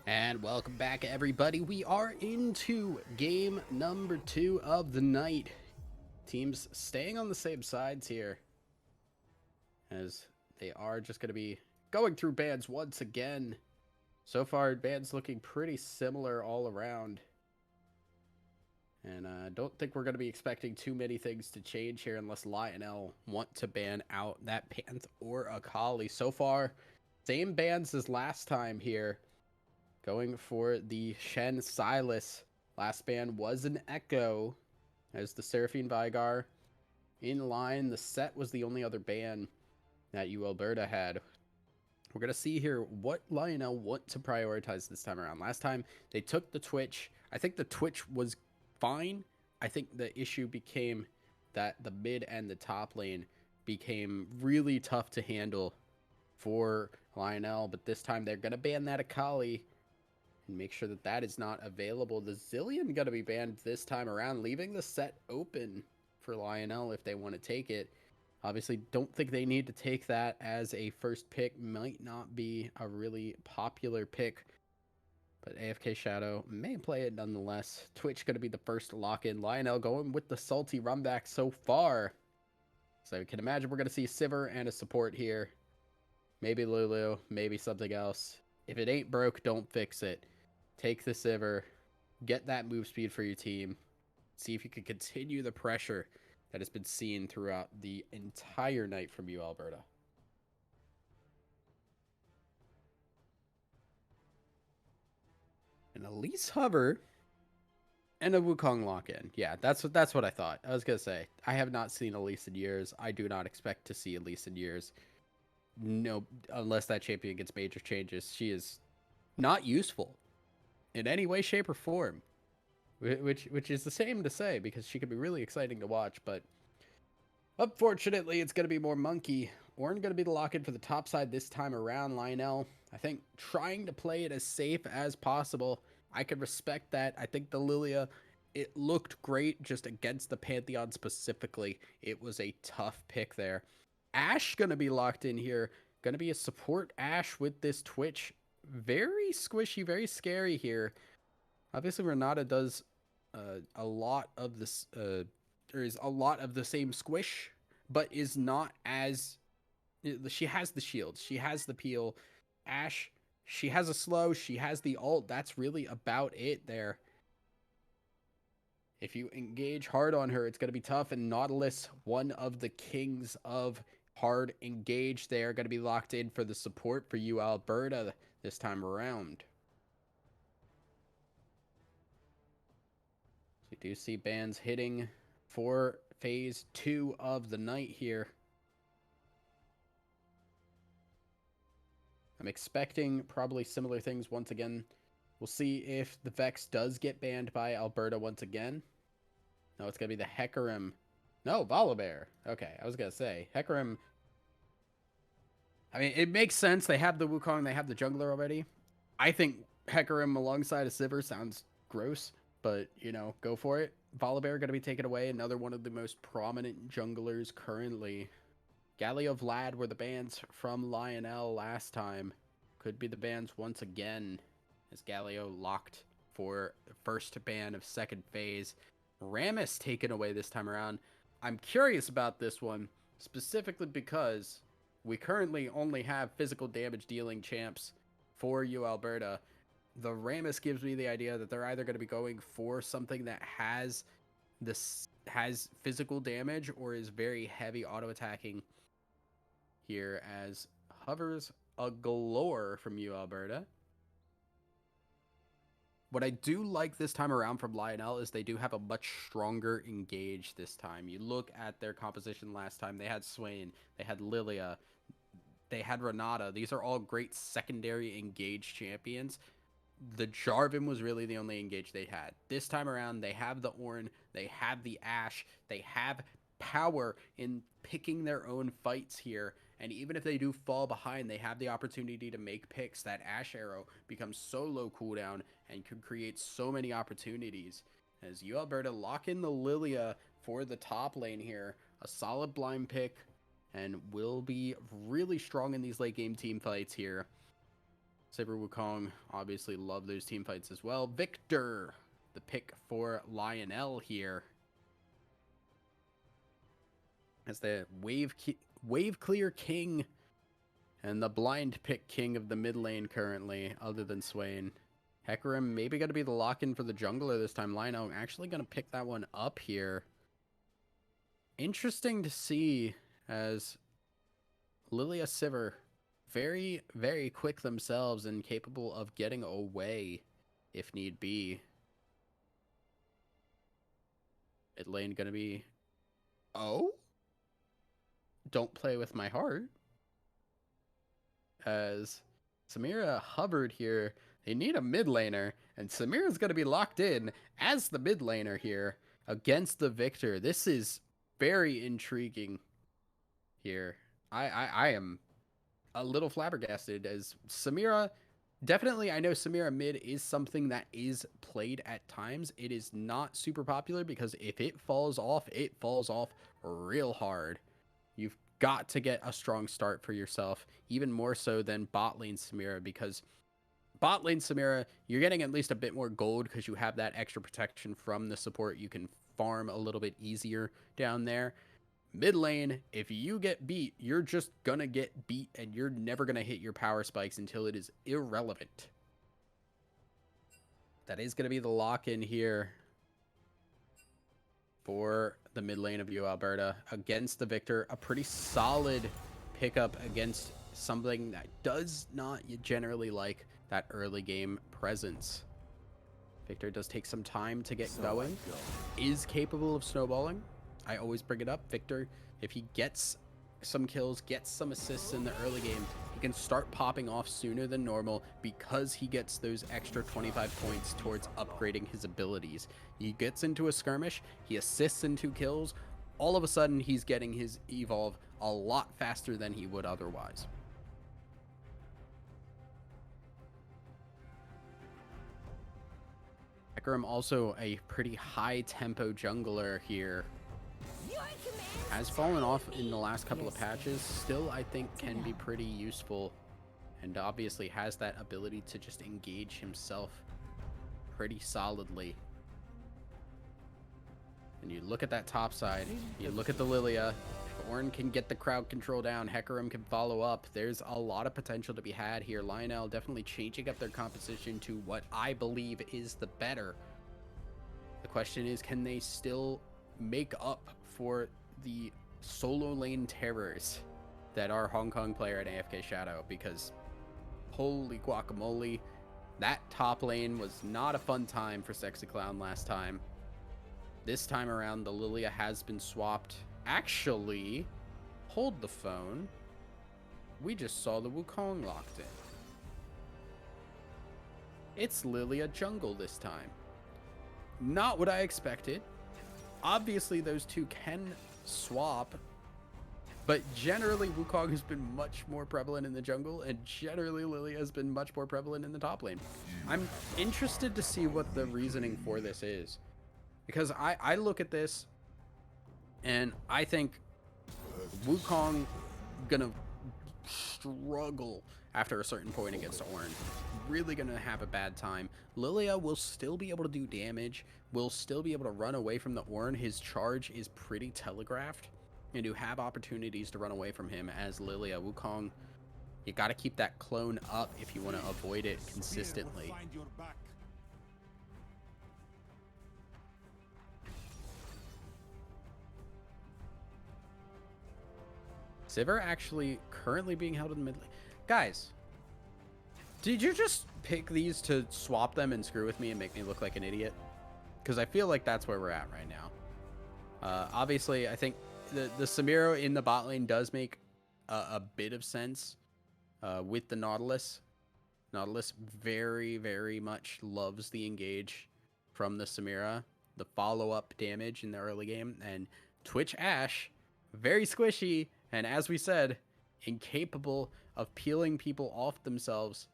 And welcome back, everybody. We are into game number 2 of the night. Teams staying on the same sides here, as they are just going to be going through bans once again. So far, bans looking pretty similar all around. And I don't think we're going to be expecting too many things to change here unless Lionel want to ban out that Panth or Akali. So far, same bans as last time here. Going for the Shen Silas. Last ban was an Echo as the Seraphine Vigar in line. The set was the only other ban that UAlberta had. We're going to see here what Lionel want to prioritize this time around. Last time they took the Twitch. I think the Twitch was fine. I think the issue became that the mid and the top lane became really tough to handle for Lionel. But this time they're going to ban that Akali and make sure that that is not available. The Zilean going to be banned this time around, leaving the set open for Lionel if they want to take it. Obviously, don't think they need to take that as a first pick. Might not be a really popular pick, but AFK Shadow may play it nonetheless. Twitch going to be the first to lock in. Lionel going with the salty run back so far. So you can imagine we're going to see Sivir and a support here. Maybe Lulu, maybe something else. If it ain't broke, don't fix it. Take the Sivir, get that move speed for your team, see if you can continue the pressure that has been seen throughout the entire night from UAlberta. And Elise Hover and a Wukong lock-in. Yeah, that's what I thought. I was gonna say, I have not seen Elise in years. I do not expect to see Elise in years. No, unless that champion gets major changes. She is not useful in any way, shape, or form. Which is the same to say, because she could be really exciting to watch, but unfortunately, it's going to be more Monkey. Ornn going to be the lock-in for the top side this time around. Lionel, I think, trying to play it as safe as possible. I can respect that. I think the Lilia, it looked great just against the Pantheon specifically. It was a tough pick there. Ashe going to be locked in here. Going to be a support Ashe with this Twitch. Very squishy, very scary here. Obviously, Renata does a lot of this. There is a lot of the same squish, but is not as. She has the shield. She has the peel. Ashe, she has a slow. She has the ult. That's really about it there. If you engage hard on her, it's going to be tough. And Nautilus, one of the kings of hard engage there, going to be locked in for the support for UAlberta this time around. We do see bans hitting for phase 2 of the night here. I'm expecting probably similar things once again. We'll see if the Vex does get banned by Alberta once again. No, it's going to be the Hecarim. No, Volibear. Okay, I was going to say, Hecarim. I mean, it makes sense. They have the Wukong, they have the jungler already. I think Hecarim alongside a Sivir sounds gross, but, you know, go for it. Volibear going to be taken away. Another one of the most prominent junglers currently. Galio Vlad were the bans from Lionel last time. Could be the bans once again, as Galio locked for the first ban of second phase. Rammus taken away this time around. I'm curious about this one, specifically because we currently only have physical damage dealing champs for UAlberta. The Rammus gives me the idea that they're either going to be going for something that has physical damage or is very heavy auto attacking here, as hovers a galore from UAlberta. What I do like this time around from Lionel is they do have a much stronger engage this time. You look at their composition last time, they had Swain, they had Lilia, they had Renata. These are all great secondary engage champions. The Jarvan was really the only engage they had. This time around, they have the Ornn, they have the Ashe, they have power in picking their own fights here. And even if they do fall behind, they have the opportunity to make picks. That Ashe arrow becomes so low cooldown and could create so many opportunities. As UAlberta lock in the Lilia for the top lane here, a solid blind pick, and will be really strong in these late game team fights here. Saber Wukong obviously love those team fights as well. Victor, the pick for Lionel here. As the wave clear king and the blind pick king of the mid lane currently, other than Swain. Hecarim maybe going to be the lock-in for the jungler this time. Lionel actually going to pick that one up here. Interesting to see as Lilia Sivir, very, very quick themselves and capable of getting away if need be. Mid lane going to be... Oh? Don't play with my heart. As Samira hovered here, they need a mid laner, and Samira's going to be locked in as the mid laner here against the Victor. This is very intriguing here. I am a little flabbergasted as Samira, definitely I know Samira mid is something that is played at times. It is not super popular because if it falls off real hard. You've got to get a strong start for yourself, even more so than bot lane Samira, because bot lane Samira, you're getting at least a bit more gold because you have that extra protection from the support. You can farm a little bit easier down there. Mid lane, if you get beat, you're just gonna get beat and you're never gonna hit your power spikes until it is irrelevant. That is gonna be the lock-in here for the mid lane of UAlberta against the Victor. A pretty solid pickup against something that does not generally like that early game presence. Victor does take some time to get going, is capable of snowballing. I always bring it up. Victor, if he gets some kills, gets some assists in the early game, he can start popping off sooner than normal because he gets those extra 25 points towards upgrading his abilities. He gets into a skirmish, he assists in 2 kills, all of a sudden he's getting his evolve a lot faster than he would otherwise. Hecarim also a pretty high tempo jungler here. Has fallen off in the last couple of patches, still I think can be pretty useful, and obviously has that ability to just engage himself pretty solidly. And you look at that top side, you look at the Lilia, if Ornn can get the crowd control down, Hecarim can follow up, there's a lot of potential to be had here. Lionel definitely changing up their composition to what I believe is the better. The question is, can they still make up for the solo lane terrors that are Hong Kong player at AFK Shadow? Because holy guacamole, that top lane was not a fun time for Sexy Clown last time. This time around, the Lilia has been swapped. Actually, hold the phone. We just saw the Wukong locked in. It's Lilia jungle this time. Not what I expected. Obviously, those two can swap, but generally Wukong has been much more prevalent in the jungle, and generally Lilia has been much more prevalent in the top lane. I'm interested to see what the reasoning for this is, because I look at this and I think Wukong gonna struggle after a certain point against Ornn. Really gonna have a bad time. Lilia will still be able to do damage, will still be able to run away from the Ornn. His charge is pretty telegraphed, and you have opportunities to run away from him as Lilia. Wukong, you gotta keep that clone up if you want to avoid it consistently. Sivir actually currently being held in the mid lane. Guys, did you just pick these to swap them and screw with me and make me look like an idiot? Because I feel like that's where we're at right now. Obviously, I think the Samiro in the bot lane does make a bit of sense with the Nautilus. Nautilus very, very much loves the engage from the Samira, the follow-up damage in the early game, and Twitch Ashe, very squishy, and as we said, incapable of peeling people off themselves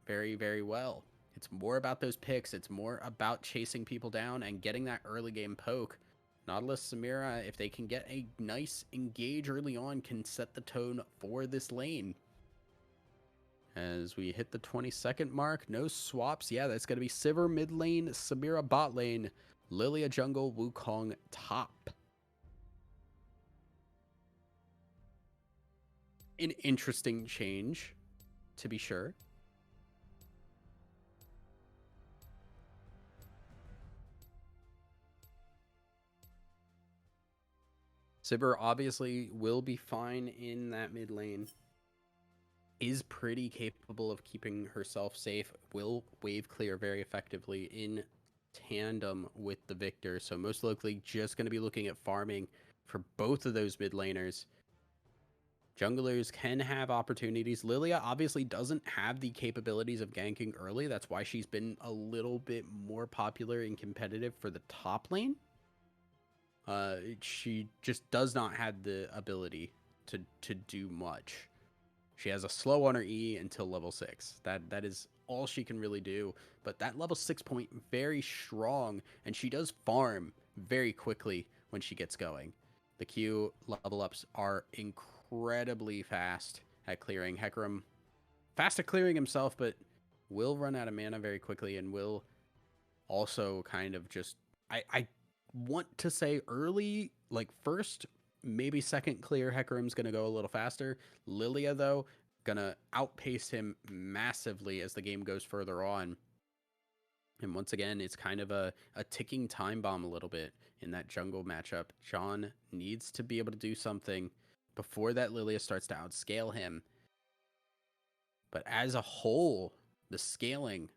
very, very well. It's more about those picks. It's more about chasing people down and getting that early game poke. Nautilus, Samira, if they can get a nice engage early on, can set the tone for this lane. As we hit the 20-second mark, no swaps. Yeah, that's going to be Sivir mid lane, Samira bot lane, Lilia jungle, Wukong top. An interesting change, to be sure. Sivir obviously will be fine in that mid lane. Is pretty capable of keeping herself safe. Will wave clear very effectively in tandem with the Victor. So most likely just going to be looking at farming for both of those mid laners. Junglers can have opportunities. Lilia obviously doesn't have the capabilities of ganking early. That's why she's been a little bit more popular and competitive for the top lane. She just does not have the ability to do much. She has a slow on her E until level 6. That is all she can really do. But that level 6 point, very strong, and she does farm very quickly when she gets going. The Q level ups are incredibly fast at clearing. Hecarim, fast at clearing himself, but will run out of mana very quickly and will also kind of just... I want to say early, like first, maybe second clear, Hecarim's going to go a little faster. Lilia, though, going to outpace him massively as the game goes further on. And once again, it's kind of a ticking time bomb a little bit in that jungle matchup. John needs to be able to do something before that Lilia starts to outscale him. But as a whole, the scaling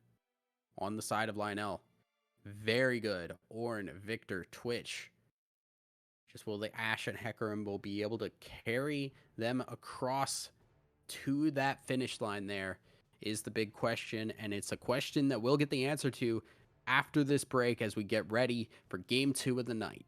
on the side of Lionel, very good. Ornn, Victor, Twitch. Just will the Ashe and Hecarim will be able to carry them across to that finish line there is the big question. And it's a question that we'll get the answer to after this break as we get ready for game 2 of the night.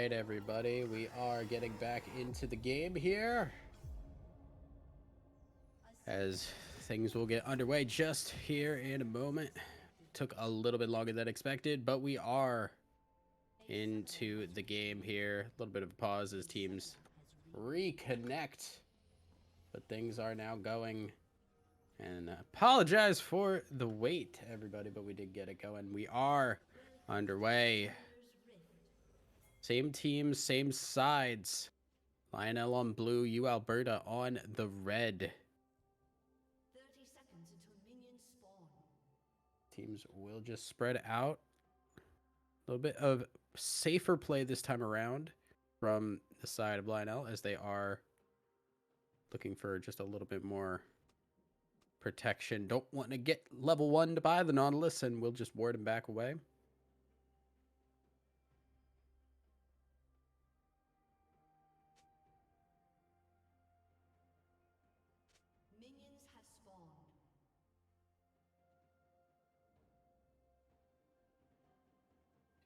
right, everybody, we are getting back into the game here as things will get underway just here in a moment. Took a little bit longer than expected, but we are into the game here. A little bit of a pause as teams reconnect, but things are now going. And apologize for the wait, everybody, but we did get it going. We are underway. Same teams, same sides. Lionel on blue, UAlberta on the red.
30 seconds until minions spawn.
Teams will just spread out. A little bit of safer play this time around from the side of Lionel, as they are looking for just a little bit more protection. Don't want to get level 1 to buy the Nautilus, and we'll just ward him back away.
Minions have spawned.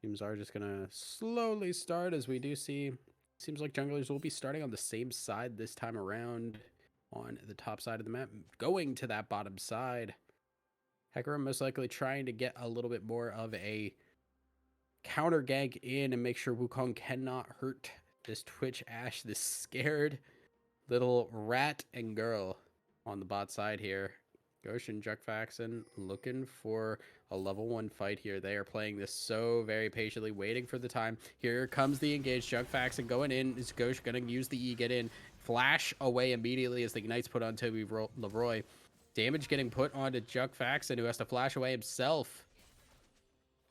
Teams are just gonna slowly start, as we do see. Seems like junglers will be starting on the same side this time around, on the top side of the map, going to that bottom side. Hecarim most likely trying to get a little bit more of a counter gank in and make sure Wukong cannot hurt this Twitch Ashe, this scared little rat and girl on the bot side here. Ghosh and Juckfaxon looking for a level 1 fight here. They are playing this so very patiently, waiting for the time. Here comes the engage. Juckfaxon going in. Is Ghosh going to use the E, get in, flash away immediately as the Ignites put on Toby Leroy. Damage getting put onto Juckfaxon, who has to flash away himself.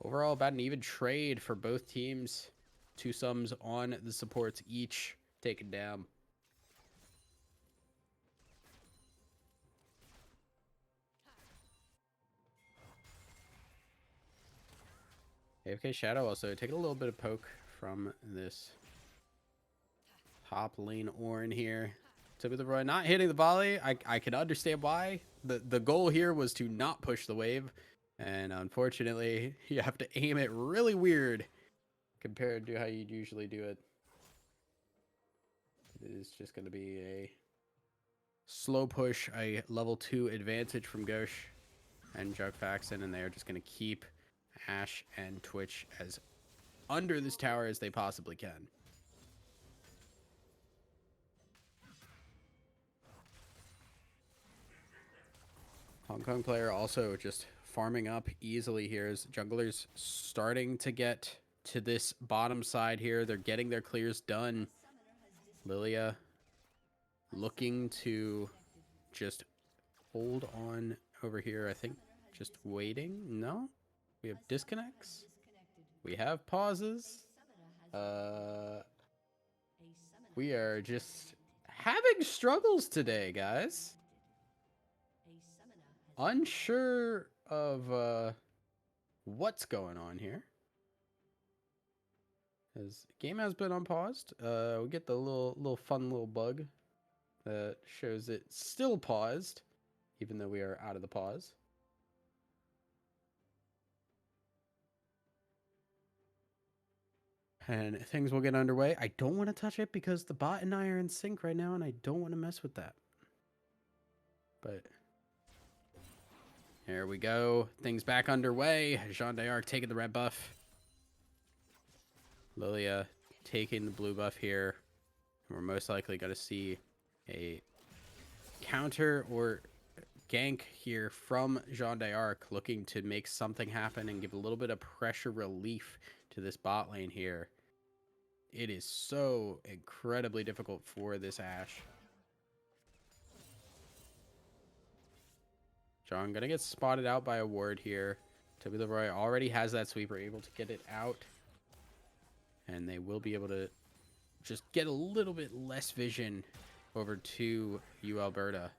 Overall, about an even trade for both teams. 2 sums on the supports each taken down. AFK Shadow also taking a little bit of poke from this top lane Ornn here. Toby Leroy not hitting the volley. I can understand why. The goal here was to not push the wave. And unfortunately, you have to aim it really weird compared to how you'd usually do it. It is just going to be a slow push, a level 2 advantage from Ghosh and Juckfaxon, and they're just going to keep Ashe and Twitch as under this tower as they possibly can. Hong Kong player also just farming up easily here as junglers starting to get to this bottom side here. They're getting their clears done. Lilia looking to just hold on over here. I think just waiting. No, we have disconnects. We have pauses. We are just having struggles today, guys. Unsure of what's going on here. As game has been unpaused. We get the little fun little bug that shows it still paused, even though we are out of the pause. And things will get underway. I don't want to touch it because the bot and I are in sync right now, and I don't want to mess with that. But here we go. Things back underway. Jean d'Arc taking the red buff. Lilia taking the blue buff here. And we're most likely going to see a counter or gank here from Jean d'Arc, looking to make something happen and give a little bit of pressure relief to this bot lane here. It is so incredibly difficult for this Ashe. John gonna get spotted out by a ward here. Toby Leroy already has that sweeper, able to get it out. And they will be able to just get a little bit less vision over to UAlberta.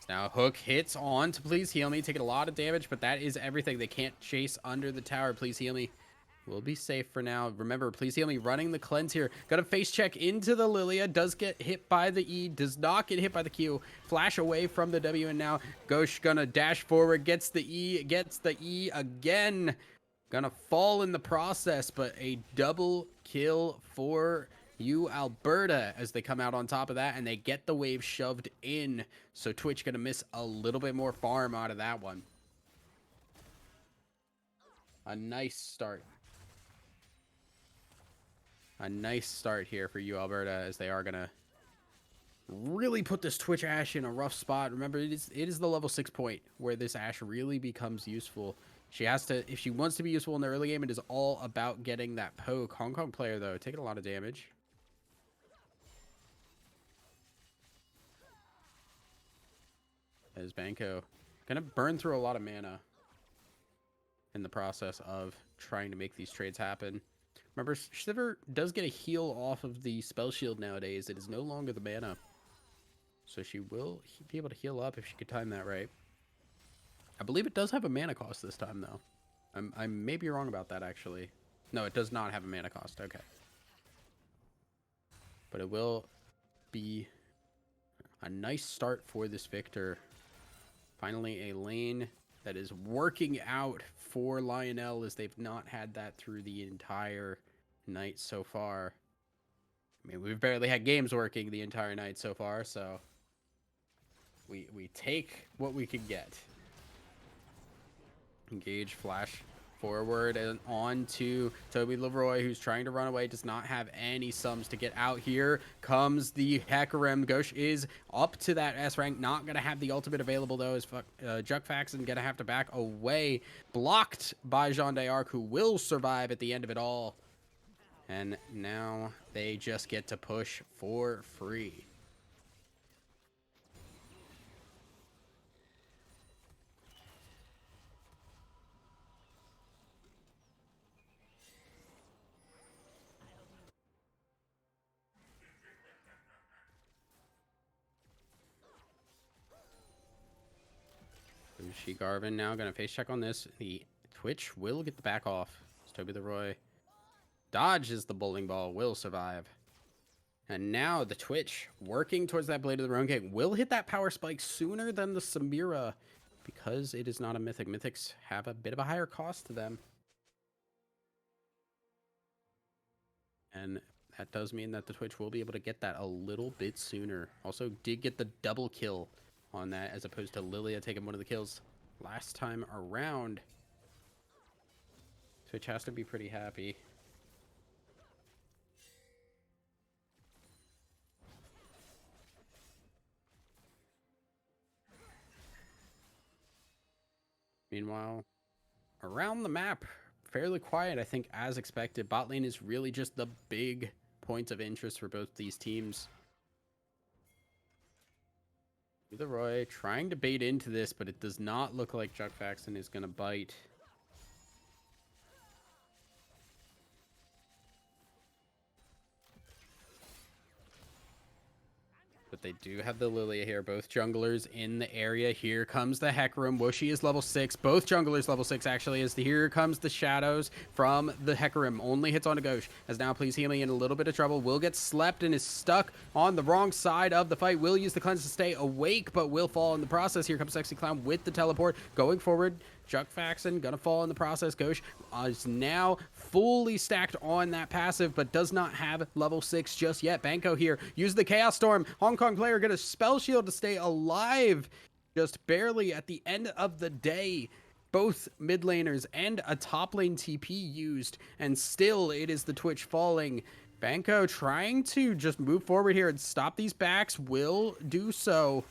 Now Hook hits on to Please Heal Me, taking a lot of damage, but that is everything. They can't chase under the tower. Please Heal Me We'll be safe for now. Remember, please heal me. Running the cleanse here. Got a face check into the Lilia. Does get hit by the E. Does not get hit by the Q. Flash away from the W. And now Ghosh gonna dash forward. Gets the E. Gets the E again. Gonna fall in the process. But a double kill for UAlberta as they come out on top of that. And they get the wave shoved in. So Twitch gonna miss a little bit more farm out of that one. A nice start. A nice start here for UAlberta as they are going to really put this Twitch Ashe in a rough spot. Remember, it is the level 6 point where this Ashe really becomes useful. She has to, if she wants to be useful in the early game, it is all about getting that poke. Hong Kong player, though, taking a lot of damage. As Banco going to burn through a lot of mana in the process of trying to make these trades happen. Remember, Shiver does get a heal off of the spell shield nowadays. It is no longer the mana. So she will be able to heal up if she could time that right. I believe it does have a mana cost this time, though. I may be wrong about that, actually. No, it does not have a mana cost. Okay. But it will be a nice start for this Victor. Finally, a lane that is working out for Lionel, as they've not had that through the entire night so far. I mean, we've barely had games working the entire night so far, so we take what we can get. Engage, flash forward and on to Toby Leroy, who's trying to run away, does not have any sums to get out. Here comes the Hecarim. Ghosh is up to that S rank, not gonna have the ultimate available though, as Juckfaxon gonna have to back away, blocked by Jean d'Arc, who will survive at the end of it all. And now they just get to push for free. She Garvin now gonna face check on this. The Twitch will get the back off. It's Toby Leroy. Dodges the bowling ball, will survive. And now the Twitch working towards that Blade of the Rune King will hit that power spike sooner than the Samira because it is not a mythic. Mythics have a bit of a higher cost to them. And that does mean that the Twitch will be able to get that a little bit sooner. Also did get the double kill on that, as opposed to Lilia taking one of the kills last time around. Twitch has to be pretty happy. Meanwhile, around the map, fairly quiet, I think, as expected. Bot lane is really just the big points of interest for both these teams. Leroy trying to bait into this, but it does not look like Juckfaxon is going to bite. But they do have the Lilia here. Both junglers in the area. Here comes the Hecarim. Woshi is level 6. Both junglers level 6, actually, as here comes the Shadows from the Hecarim. Only hits on a Ghosh. As now, please heal me, in a little bit of trouble. Will get slept and is stuck on the wrong side of the fight. Will use the cleanse to stay awake, but will fall in the process. Here comes Sexy Clown with the teleport. Going forward. Juckfaxon gonna fall in the process. Ghosh is now fully stacked on that passive, but does not have level 6 just yet. Banco here, use the Chaos Storm. Hong Kong player get a spell shield to stay alive. Just barely at the end of the day. Both mid laners and a top lane TP used, and still it is the Twitch falling. Banco trying to just move forward here and stop these backs, will do so,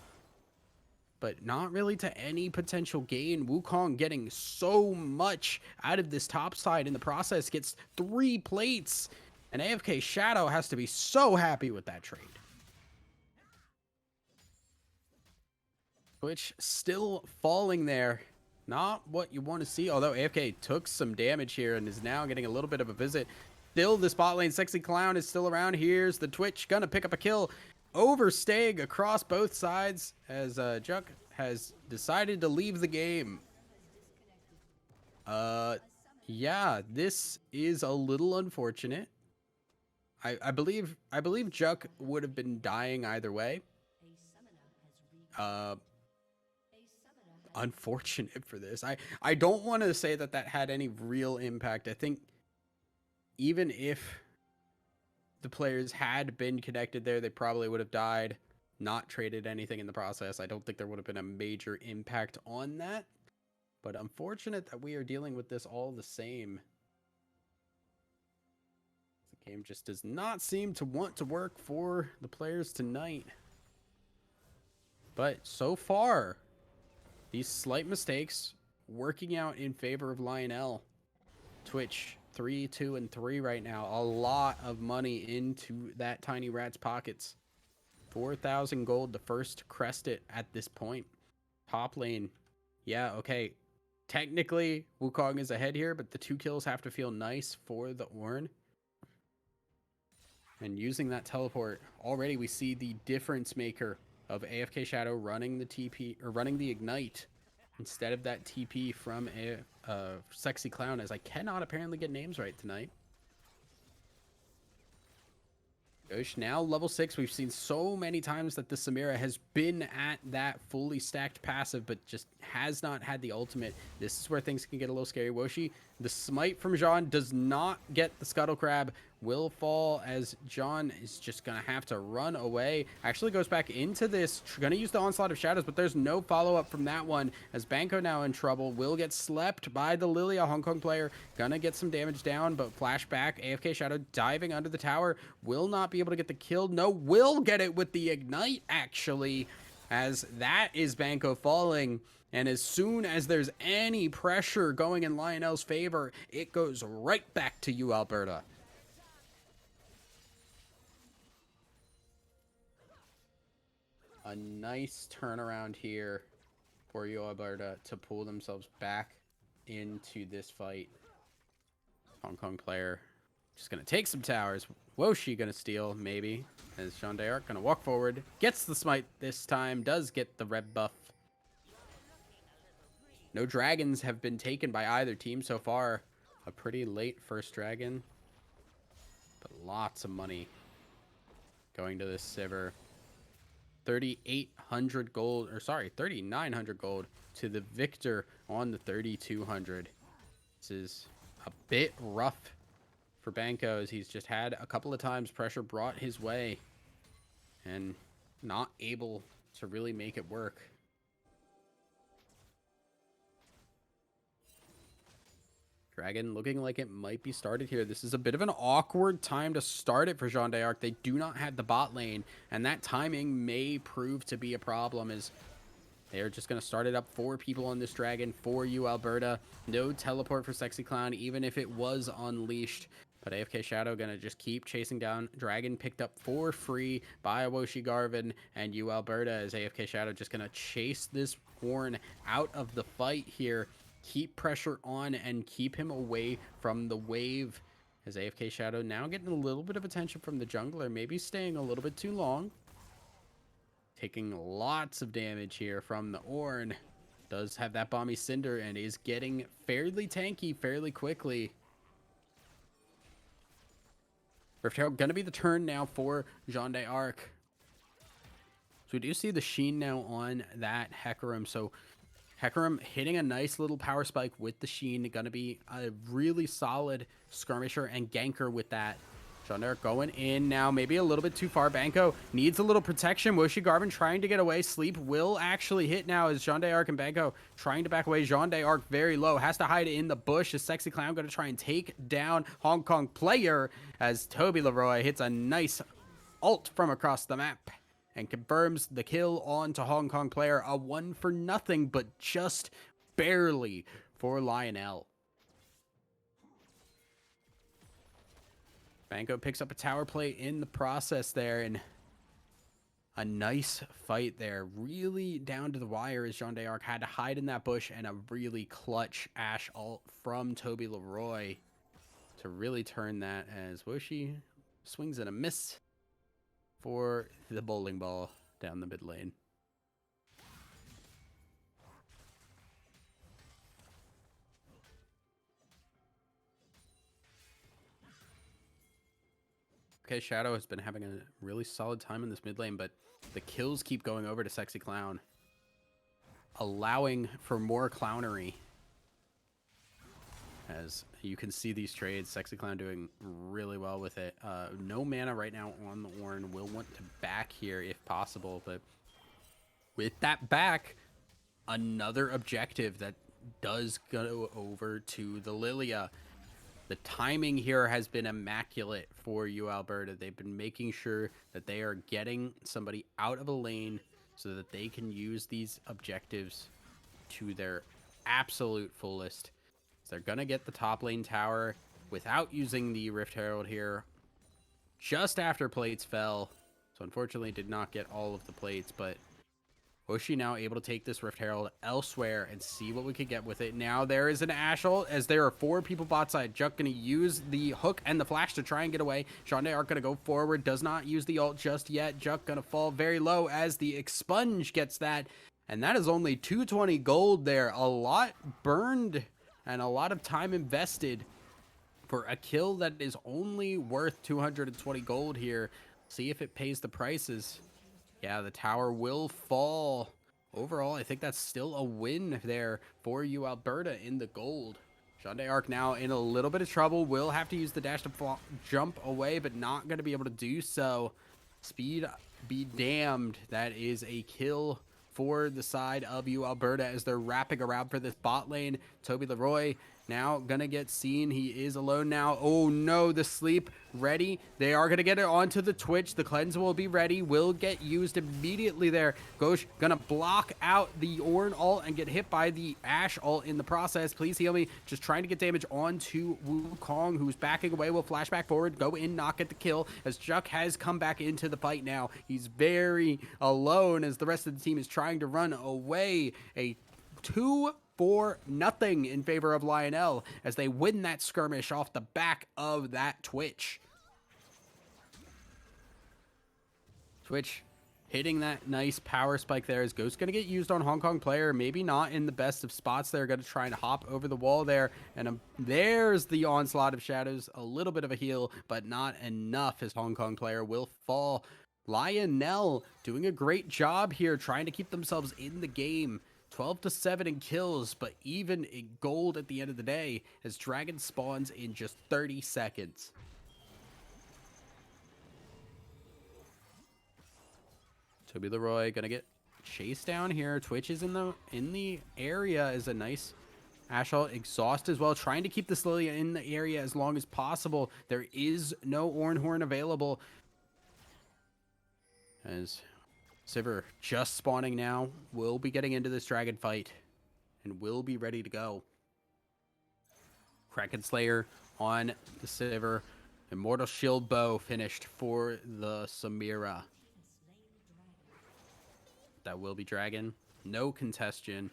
but not really to any potential gain. Wukong getting so much out of this top side in the process, gets 3 plates, and AFK Shadow has to be so happy with that trade. Twitch still falling there. Not what you want to see, although AFK took some damage here and is now getting a little bit of a visit. Still, this bot lane Sexy Clown is still around. Here's the Twitch gonna pick up a kill. Overstaying across both sides as Juck has decided to leave the game. Yeah, this is a little unfortunate. I believe Juck would have been dying either way.
A summoner has
Uh,
a summoner has
Unfortunate for this. I don't want to say that that had any real impact. I think even if the players had been connected there, they probably would have died, not traded anything in the process. I don't think there would have been a major impact on that. But unfortunate that we are dealing with this all the same. The game just does not seem to want to work for the players tonight. But so far, these slight mistakes working out in favor of Lionel. Twitch 3, 2, and 3 right now. A lot of money into that tiny rat's pockets. 4,000 gold, the first to crest it at this point. Top lane. Yeah, okay. Technically, Wukong is ahead here, but the 2 kills have to feel nice for the Ornn. And using that teleport, already we see the difference maker of AFK Shadow running the TP, or running the Ignite, instead of that TP from a Sexy Clown, as I cannot apparently get names right tonight. Yosh now level 6. We've seen so many times that the Samira has been at that fully stacked passive, but just has not had the ultimate. This is where things can get a little scary. Woshi, the smite from Jean does not get the Scuttle Crab. Will fall as John is just going to have to run away. Actually goes back into this. Going to use the Onslaught of Shadows, but there's no follow-up from that one. As Banco now in trouble. Will get slept by the Lilia Hong Kong player. Going to get some damage down, but flashback. AFK Shadow diving under the tower. Will not be able to get the kill. No, will get it with the Ignite, actually. As that is Banco falling. And as soon as there's any pressure going in Lionel's favor, it goes right back to UAlberta. A nice turnaround here for UAlberta to pull themselves back into this fight. Hong Kong player just going to take some towers. Woshi going to steal, maybe, as Jean d'Arc going to walk forward. Gets the smite this time, does get the red buff. No dragons have been taken by either team so far. A pretty late first dragon, but lots of money going to this Sivir. 3,800 gold, or sorry, 3,900 gold to the victor on the 3,200. This is a bit rough for Banco, as he's just had a couple of times pressure brought his way and not able to really make it work. Dragon looking like it might be started here. This is a bit of an awkward time to start it for Jean d'Arc. They do not have the bot lane, and that timing may prove to be a problem, as they're just going to start it up 4 people on this Dragon for UAlberta. No teleport for Sexy Clown, even if it was unleashed. But AFK Shadow going to just keep chasing down. Dragon picked up for free by Awoshi Garvin and UAlberta, as AFK Shadow just going to chase this Ornn out of the fight here. Keep pressure on and keep him away from the wave, as AFK Shadow now getting a little bit of attention from the jungler, maybe staying a little bit too long. Taking lots of damage here from the Ornn. Does have that Bomby Cinder and is getting fairly tanky fairly quickly. Rift Herald gonna be the turn now for Jean d'Arc. So we do see the Sheen now on that Hecarim, so Hecarim hitting a nice little power spike with the Sheen. Going to be a really solid skirmisher and ganker with that. Jean d'Arc going in now, maybe a little bit too far. Banco needs a little protection. Woshi Garvin trying to get away. Sleep will actually hit now, as Jean d'Arc and Banco trying to back away. Jean d'Arc very low, has to hide in the bush. Is Sexy Clown going to try and take down Hong Kong player, as Toby Leroy hits a nice ult from across the map and confirms the kill on to Hong Kong player. A 1-for-0, but just barely for Lionel. Banco picks up a tower play in the process there, and a nice fight there. Really down to the wire, as Jean d'Arc had to hide in that bush, and a really clutch Ashe ult from Toby Leroy to really turn that, as Woshi swings and a miss for the bowling ball down the mid lane. Okay, Shadow has been having a really solid time in this mid lane, but the kills keep going over to Sexy Clown, allowing for more clownery. As you can see these trades, Sexy Clown doing really well with it. No mana right now on the Ornn. Will want to back here if possible, but with that back, another objective that does go over to the Lilia. The timing here has been immaculate for UAlberta. They've been making sure that they are getting somebody out of a lane so that they can use these objectives to their absolute fullest. So they're going to get the top lane tower without using the Rift Herald here just after plates fell. So unfortunately did not get all of the plates, but Oshi now able to take this Rift Herald elsewhere and see what we could get with it. Now there is an Ashel as there are 4 people bot side. Juck going to use the hook and the flash to try and get away. Sean Arc going to go forward. Does not use the ult just yet. Juck going to fall very low as the expunge gets that. And that is only 220 gold there. A lot burned and a lot of time invested for a kill that is only worth 220 gold here. See if it pays the prices. Yeah, the tower will fall. Overall, I think that's still a win there for UAlberta in the gold. Sean Arc now in a little bit of trouble. Will have to use the dash to jump away, but not going to be able to do so. Speed be damned. That is a kill for the side of UAlberta as they're wrapping around for this bot lane. Toby Leroy now gonna get seen. He is alone now. Oh no, the sleep ready. They are gonna get it onto the Twitch. The cleanse will be ready. Will get used immediately there. Ghosh gonna block out the Ornn ult and get hit by the Ashe ult in the process. Please heal me. Just trying to get damage onto Wukong, who's backing away. Will flash back forward, go in, not get the kill as Juck has come back into the fight now. He's very alone as the rest of the team is trying to run away. A 2-4-0 in favor of Lionel as they win that skirmish off the back of that Twitch. Twitch hitting that nice power spike there. Is Ghost going to get used on Hong Kong player? Maybe not in the best of spots. They're going to try and hop over the wall there. And there's the onslaught of shadows. A little bit of a heal, but not enough as Hong Kong player will fall. Lionel doing a great job here, trying to keep themselves in the game. 12-7 in kills, but even in gold at the end of the day as Dragon spawns in just 30 seconds. Toby Leroy gonna get chased down here. Twitch is in the area is a nice Ashel exhaust as well, trying to keep this Lilia in the area as long as possible. There is no Ornhorn available as Sivir just spawning now, will be getting into this dragon fight and will be ready to go. Kraken Slayer on the Sivir. Immortal Shield Bow finished for the Samira. That will be dragon. No contestion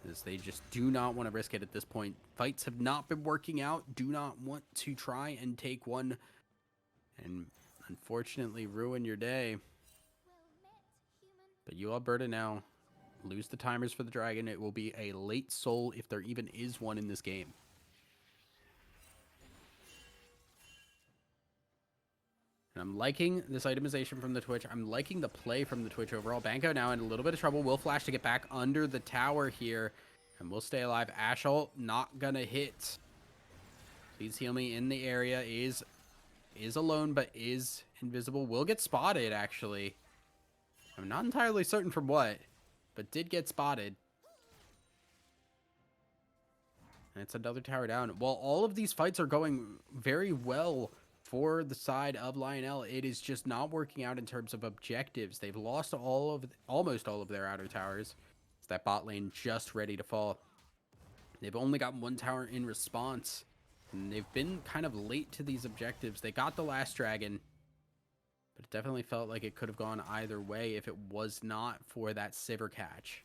as they just do not want to risk it at this point. Fights have not been working out. Do not want to try and take one and unfortunately ruin your day. But UAlberta now lose the timers for the dragon. It will be a late soul if there even is one in this game. And I'm liking this itemization from the Twitch. I'm liking the play from the Twitch overall. Banco now in a little bit of trouble. Will flash to get back under the tower here. And will stay alive. Ashel not gonna hit. Please heal me in the area. Is alone, but is invisible. Will get spotted, actually. I'm not entirely certain from what, but did get spotted. And it's another tower down. While all of these fights are going very well for the side of Lionel, it is just not working out in terms of objectives. They've lost almost all of their outer towers. It's that bot lane just ready to fall. They've only gotten 1 tower in response, and they've been kind of late to these objectives. They got the last dragon, but it definitely felt like it could have gone either way if it was not for that Sivir catch.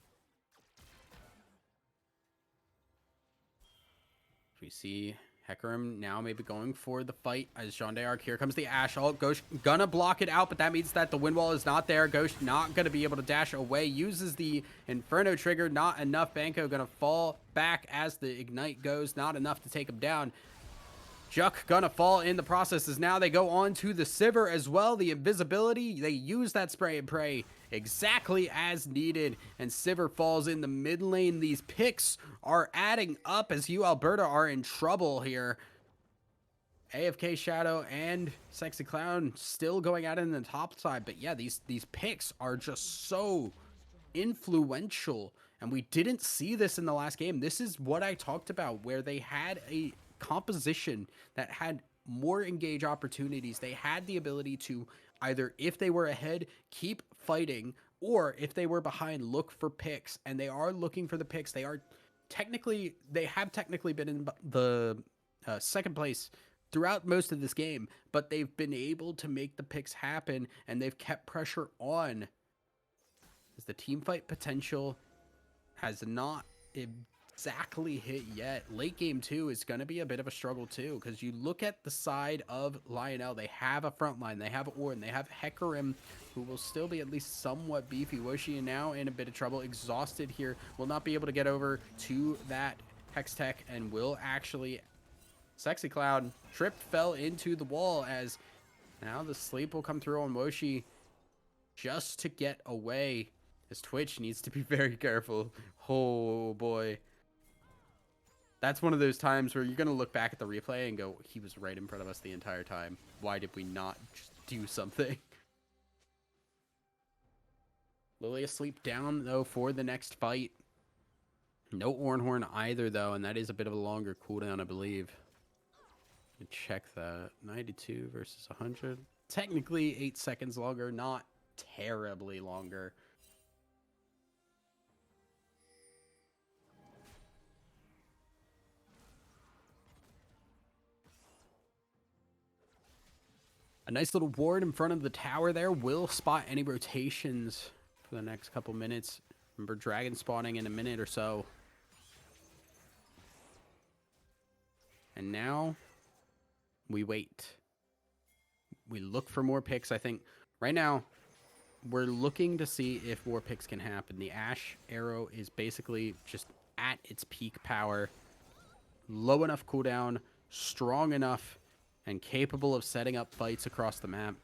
We see Hecarim now maybe going for the fight as Jean d'Arc. Here comes the Ashe ult. Ghost gonna block it out, but that means that the wind wall is not there. Ghost not gonna be able to dash away. Uses the Inferno trigger. Not enough. Banco gonna fall back as the ignite goes. Not enough to take him down. Juck gonna fall in the process as now they go on to the Sivir as well. The invisibility, they use that spray and pray exactly as needed. And Sivir falls in the mid lane. These picks are adding up as UAlberta are in trouble here. AFK Shadow and Sexy Clown still going at it in the top side. But yeah, these picks are just so influential. And we didn't see this in the last game. This is what I talked about, where they had a composition that had more engage opportunities. They had the ability to either, if they were ahead, keep fighting, or if they were behind, look for picks. And they are looking for the picks. They have technically been in the second place throughout most of this game, but they've been able to make the picks happen, and they've kept pressure on as the team fight potential has not exactly hit yet. Late game 2 is going to be a bit of a struggle too, because you look at the side of Lionel, they have a front line, they have Ornn, they have Hecarim, who will still be at least somewhat beefy. Woshi now in a bit of trouble, exhausted here, will not be able to get over to that Hex Tech, and will actually... Sexy Cloud tripped, fell into the wall, as now the sleep will come through on Woshi just to get away. As Twitch needs to be very careful. Oh boy. That's one of those times where you're going to look back at the replay and go, he was right in front of us the entire time. Why did we not just do something? Lily asleep down, though, for the next fight. No Ornhorn either, though, and that is a bit of a longer cooldown, I believe. Check that. 92 versus 100. Technically 8 seconds longer, not terribly longer. A nice little ward in front of the tower there will spot any rotations for the next couple minutes. Remember, dragon spawning in a minute or so. And now we wait. We look for more picks. I think right now we're looking to see if more picks can happen. The Ash arrow is basically just at its peak power. Low enough cooldown, strong enough, and capable of setting up fights across the map.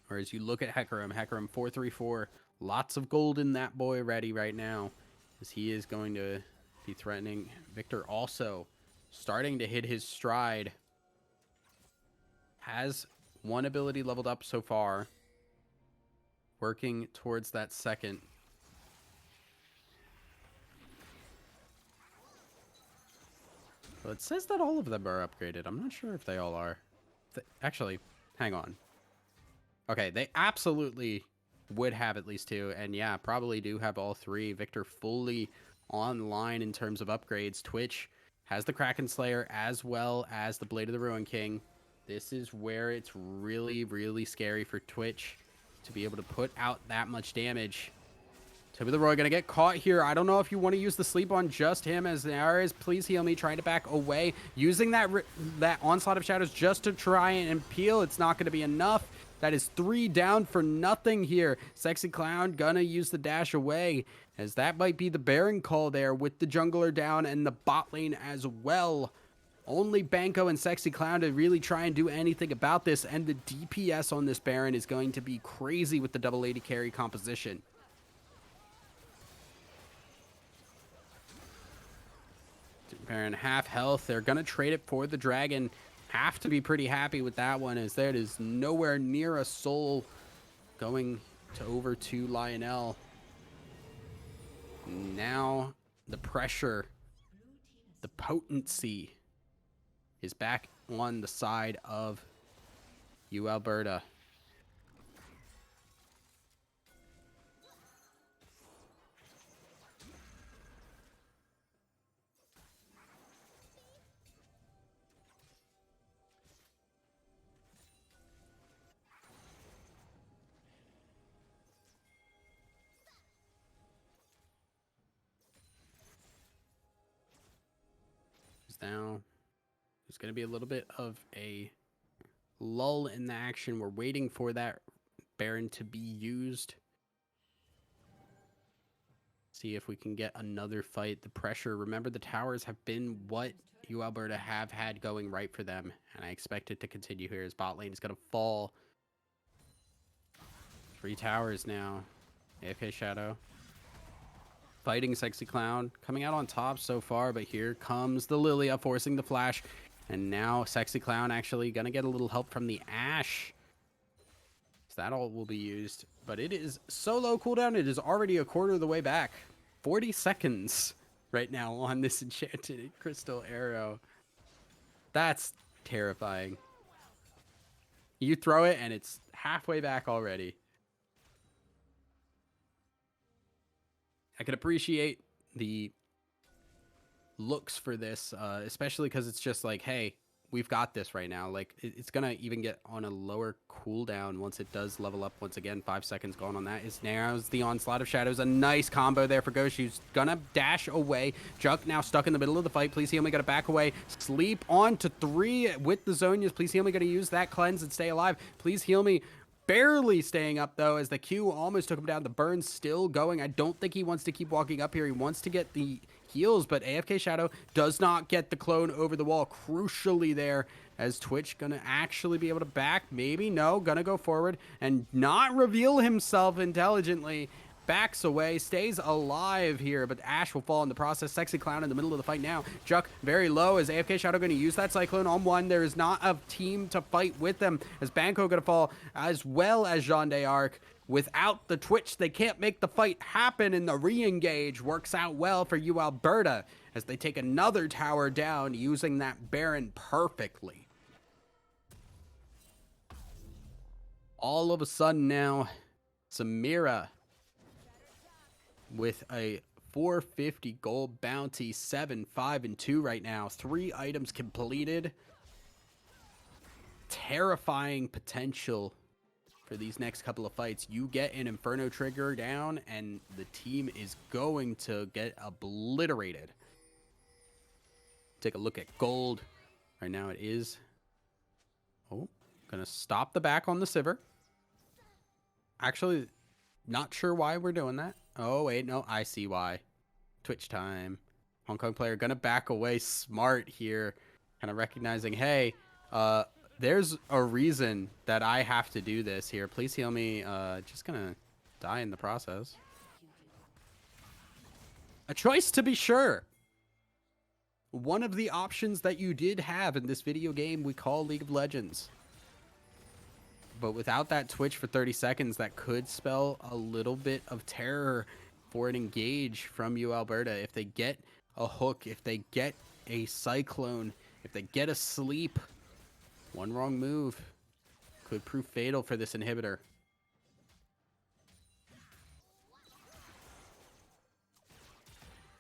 Whereas you look at Hecarim, 434, lots of gold in that boy ready right now, as he is going to be threatening. Victor also starting to hit his stride. Has one ability leveled up so far. Working towards that second. Well, it says that all of them are upgraded. I'm not sure if they all are. Actually, hang on. Okay, they absolutely would have at least 2. And yeah, probably do have all 3. Victor fully online in terms of upgrades. Twitch has the Kraken Slayer as well as the Blade of the Ruin King. This is where it's really, really scary for Twitch to be able to put out that much damage. Tip of the Roy gonna get caught here. I don't know if you want to use the sleep on just him, as there is Please Heal Me trying to back away. Using that Onslaught of Shadows just to try and peel. It's not going to be enough. That is 3 down for nothing here. Sexy Clown gonna use the dash away, as that might be the Baron call there with the jungler down and the bot lane as well. Only Banco and Sexy Clown to really try and do anything about this, and the DPS on this Baron is going to be crazy with the double AD carry composition. Baron half health. They're going to trade it for the dragon. Have to be pretty happy with that one, as there is nowhere near a soul going over to Lionel. Now the pressure, the potency is back on the side of UAlberta. Now there's going to be a little bit of a lull in the action. We're waiting for that Baron to be used. See if we can get another fight. The pressure, remember, the towers have been what UAlberta have had going right for them, and I expect it to continue here as bot lane is going to fall. 3 towers now. AFK Shadow. Fighting Sexy Clown. Coming out on top so far, but here comes the Lilia forcing the flash. And now Sexy Clown actually going to get a little help from the Ashe. So that all will be used. But it is so low cooldown, it is already a quarter of the way back. 40 seconds right now on this enchanted crystal arrow. That's terrifying. You throw it and it's halfway back already. I can appreciate the looks for this, especially because it's just like, hey, we've got this right now. Like, it's going to even get on a lower cooldown once it does level up. Once again, 5 seconds gone on that. It narrows the Onslaught of Shadows. A nice combo there for Ghost. She's going to dash away. Juck now stuck in the middle of the fight. Please heal me. Got to back away. Sleep on to 3 with the Zonias. Please heal me. Got to use that cleanse and stay alive. Please heal me. Barely staying up, though, as the Q almost took him down. The burn still going. I don't think he wants to keep walking up here. He wants to get the heals, but AFK Shadow does not get the clone over the wall. Crucially there, as Twitch gonna actually be able to back. Maybe, no, gonna go forward and not reveal himself intelligently. Backs away, stays alive here, but Ashe will fall in the process. Sexy Clown in the middle of the fight now. Juck very low as AFK Shadow going to use that Cyclone on one. There is not a team to fight with them as Banco going to fall, as well as Jean d'Arc. Without the Twitch, they can't make the fight happen, and the re-engage works out well for UAlberta as they take another tower down using that Baron perfectly. All of a sudden now, Samira with a 450 gold bounty, 7, 5, and 2 right now. 3 items completed. Terrifying potential for these next couple of fights. You get an Inferno trigger down, and the team is going to get obliterated. Take a look at gold. Right now it is... Oh, gonna stop the back on the Sivir. Actually, not sure why we're doing that. Oh, wait, no, I see why. Twitch time. Hong Kong player gonna back away smart here. Kind of recognizing, hey, there's a reason that I have to do this here. Please heal me. Just gonna die in the process. A choice to be sure. One of the options that you did have in this video game we call League of Legends. But without that Twitch for 30 seconds, that could spell a little bit of terror for an engage from UAlberta. If they get a hook, if they get a cyclone, if they get a sleep, one wrong move could prove fatal for this inhibitor.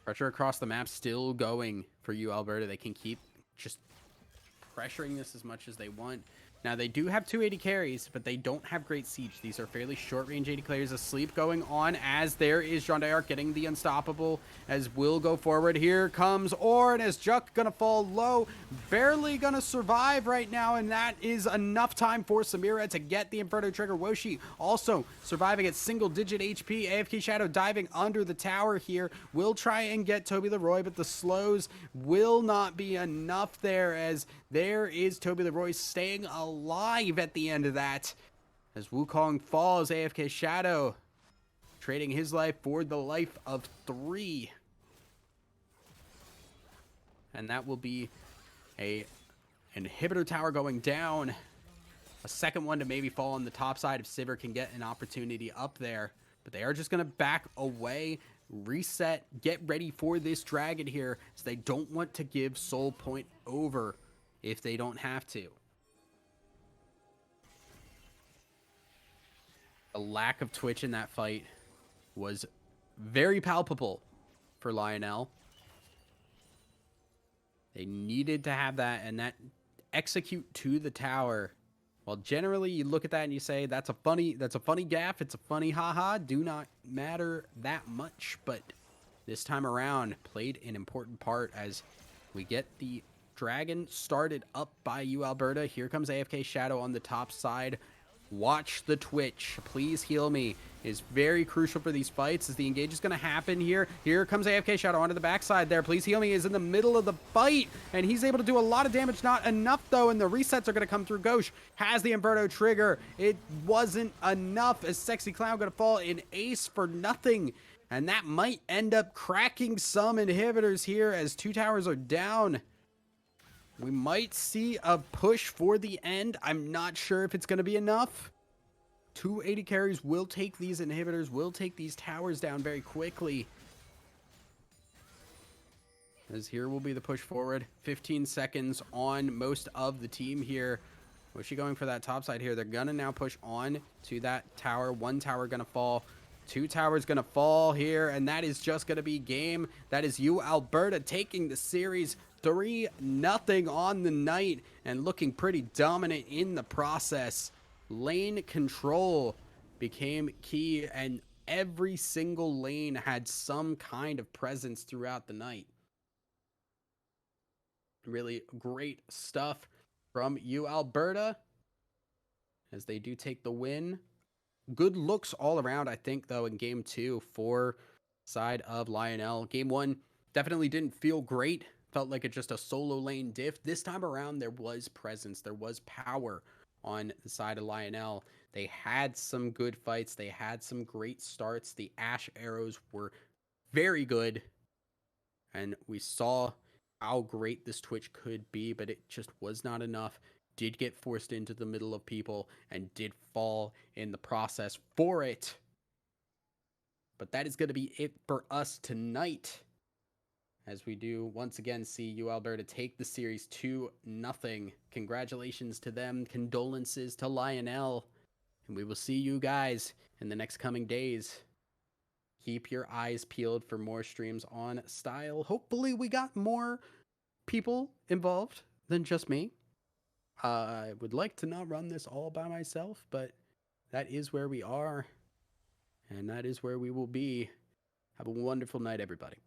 Pressure across the map still going for UAlberta. They can keep just pressuring this as much as they want. Now, they do have 280 carries, but they don't have great siege. These are fairly short-range 80 players. Asleep going on as there is Jean d'Arc getting the unstoppable as Will go forward. Here comes Orn as Juck gonna fall low. Barely gonna survive right now, and that is enough time for Samira to get the Inferno trigger. Woshi also surviving at single-digit HP. AFK Shadow diving under the tower here. Will try and get Toby Leroy, but the slows will not be enough there as there is Toby Leroy staying alive at the end of that. As Wukong falls, AFK Shadow trading his life for the life of 3. And that will be a inhibitor tower going down. A second one to maybe fall on the top side if Sivir can get an opportunity up there. But they are just going to back away, reset, get ready for this dragon here. So they don't want to give Soul Point over if they don't have to. The lack of Twitch in that fight was very palpable for Lionel. They needed to have that, and that execute to the tower. Well, generally you look at that and you say that's a funny gaff, it's a funny haha, do not matter that much, but this time around played an important part as we get the dragon started up by UAlberta. Here comes AFK Shadow on the top side. Watch the Twitch. Please heal me. is very crucial for these fights as the engage is going to happen here. Here comes AFK Shadow onto the backside there. Please Heal Me is in the middle of the fight, and he's able to do a lot of damage. Not enough, though, and the resets are going to come through. Ghosh has the Umberto trigger. It wasn't enough as Sexy Clown going to fall in ace for nothing, and that might end up cracking some inhibitors here as 2 towers are down. We might see a push for the end. I'm not sure if it's going to be enough. 280 carries will take these inhibitors, will take these towers down very quickly. As here will be the push forward. 15 seconds on most of the team here. Was she going for that top side here? They're going to now push on to that tower. 1 tower going to fall. 2 towers going to fall here, and that is just going to be game. That is UAlberta taking the series 3-0 on the night and looking pretty dominant in the process. Lane control became key, and every single lane had some kind of presence throughout the night. Really great stuff from UAlberta as they do take the win. Good looks all around, I think, though, in game 2 for side of Lionel. Game 1 definitely didn't feel great. Felt like it's just a solo lane diff. This time around, there was presence. There was power on the side of Lionel. They had some good fights. They had some great starts. The Ash arrows were very good. And we saw how great this Twitch could be, but it just was not enough. Did get forced into the middle of people and did fall in the process for it. But that is going to be it for us tonight, as we do once again see UAlberta take the series 2-0. Congratulations to them. Condolences to Lionel. And we will see you guys in the next coming days. Keep your eyes peeled for more streams on Style. Hopefully we got more people involved than just me. I would like to not run this all by myself, but that is where we are. And that is where we will be. Have a wonderful night, everybody.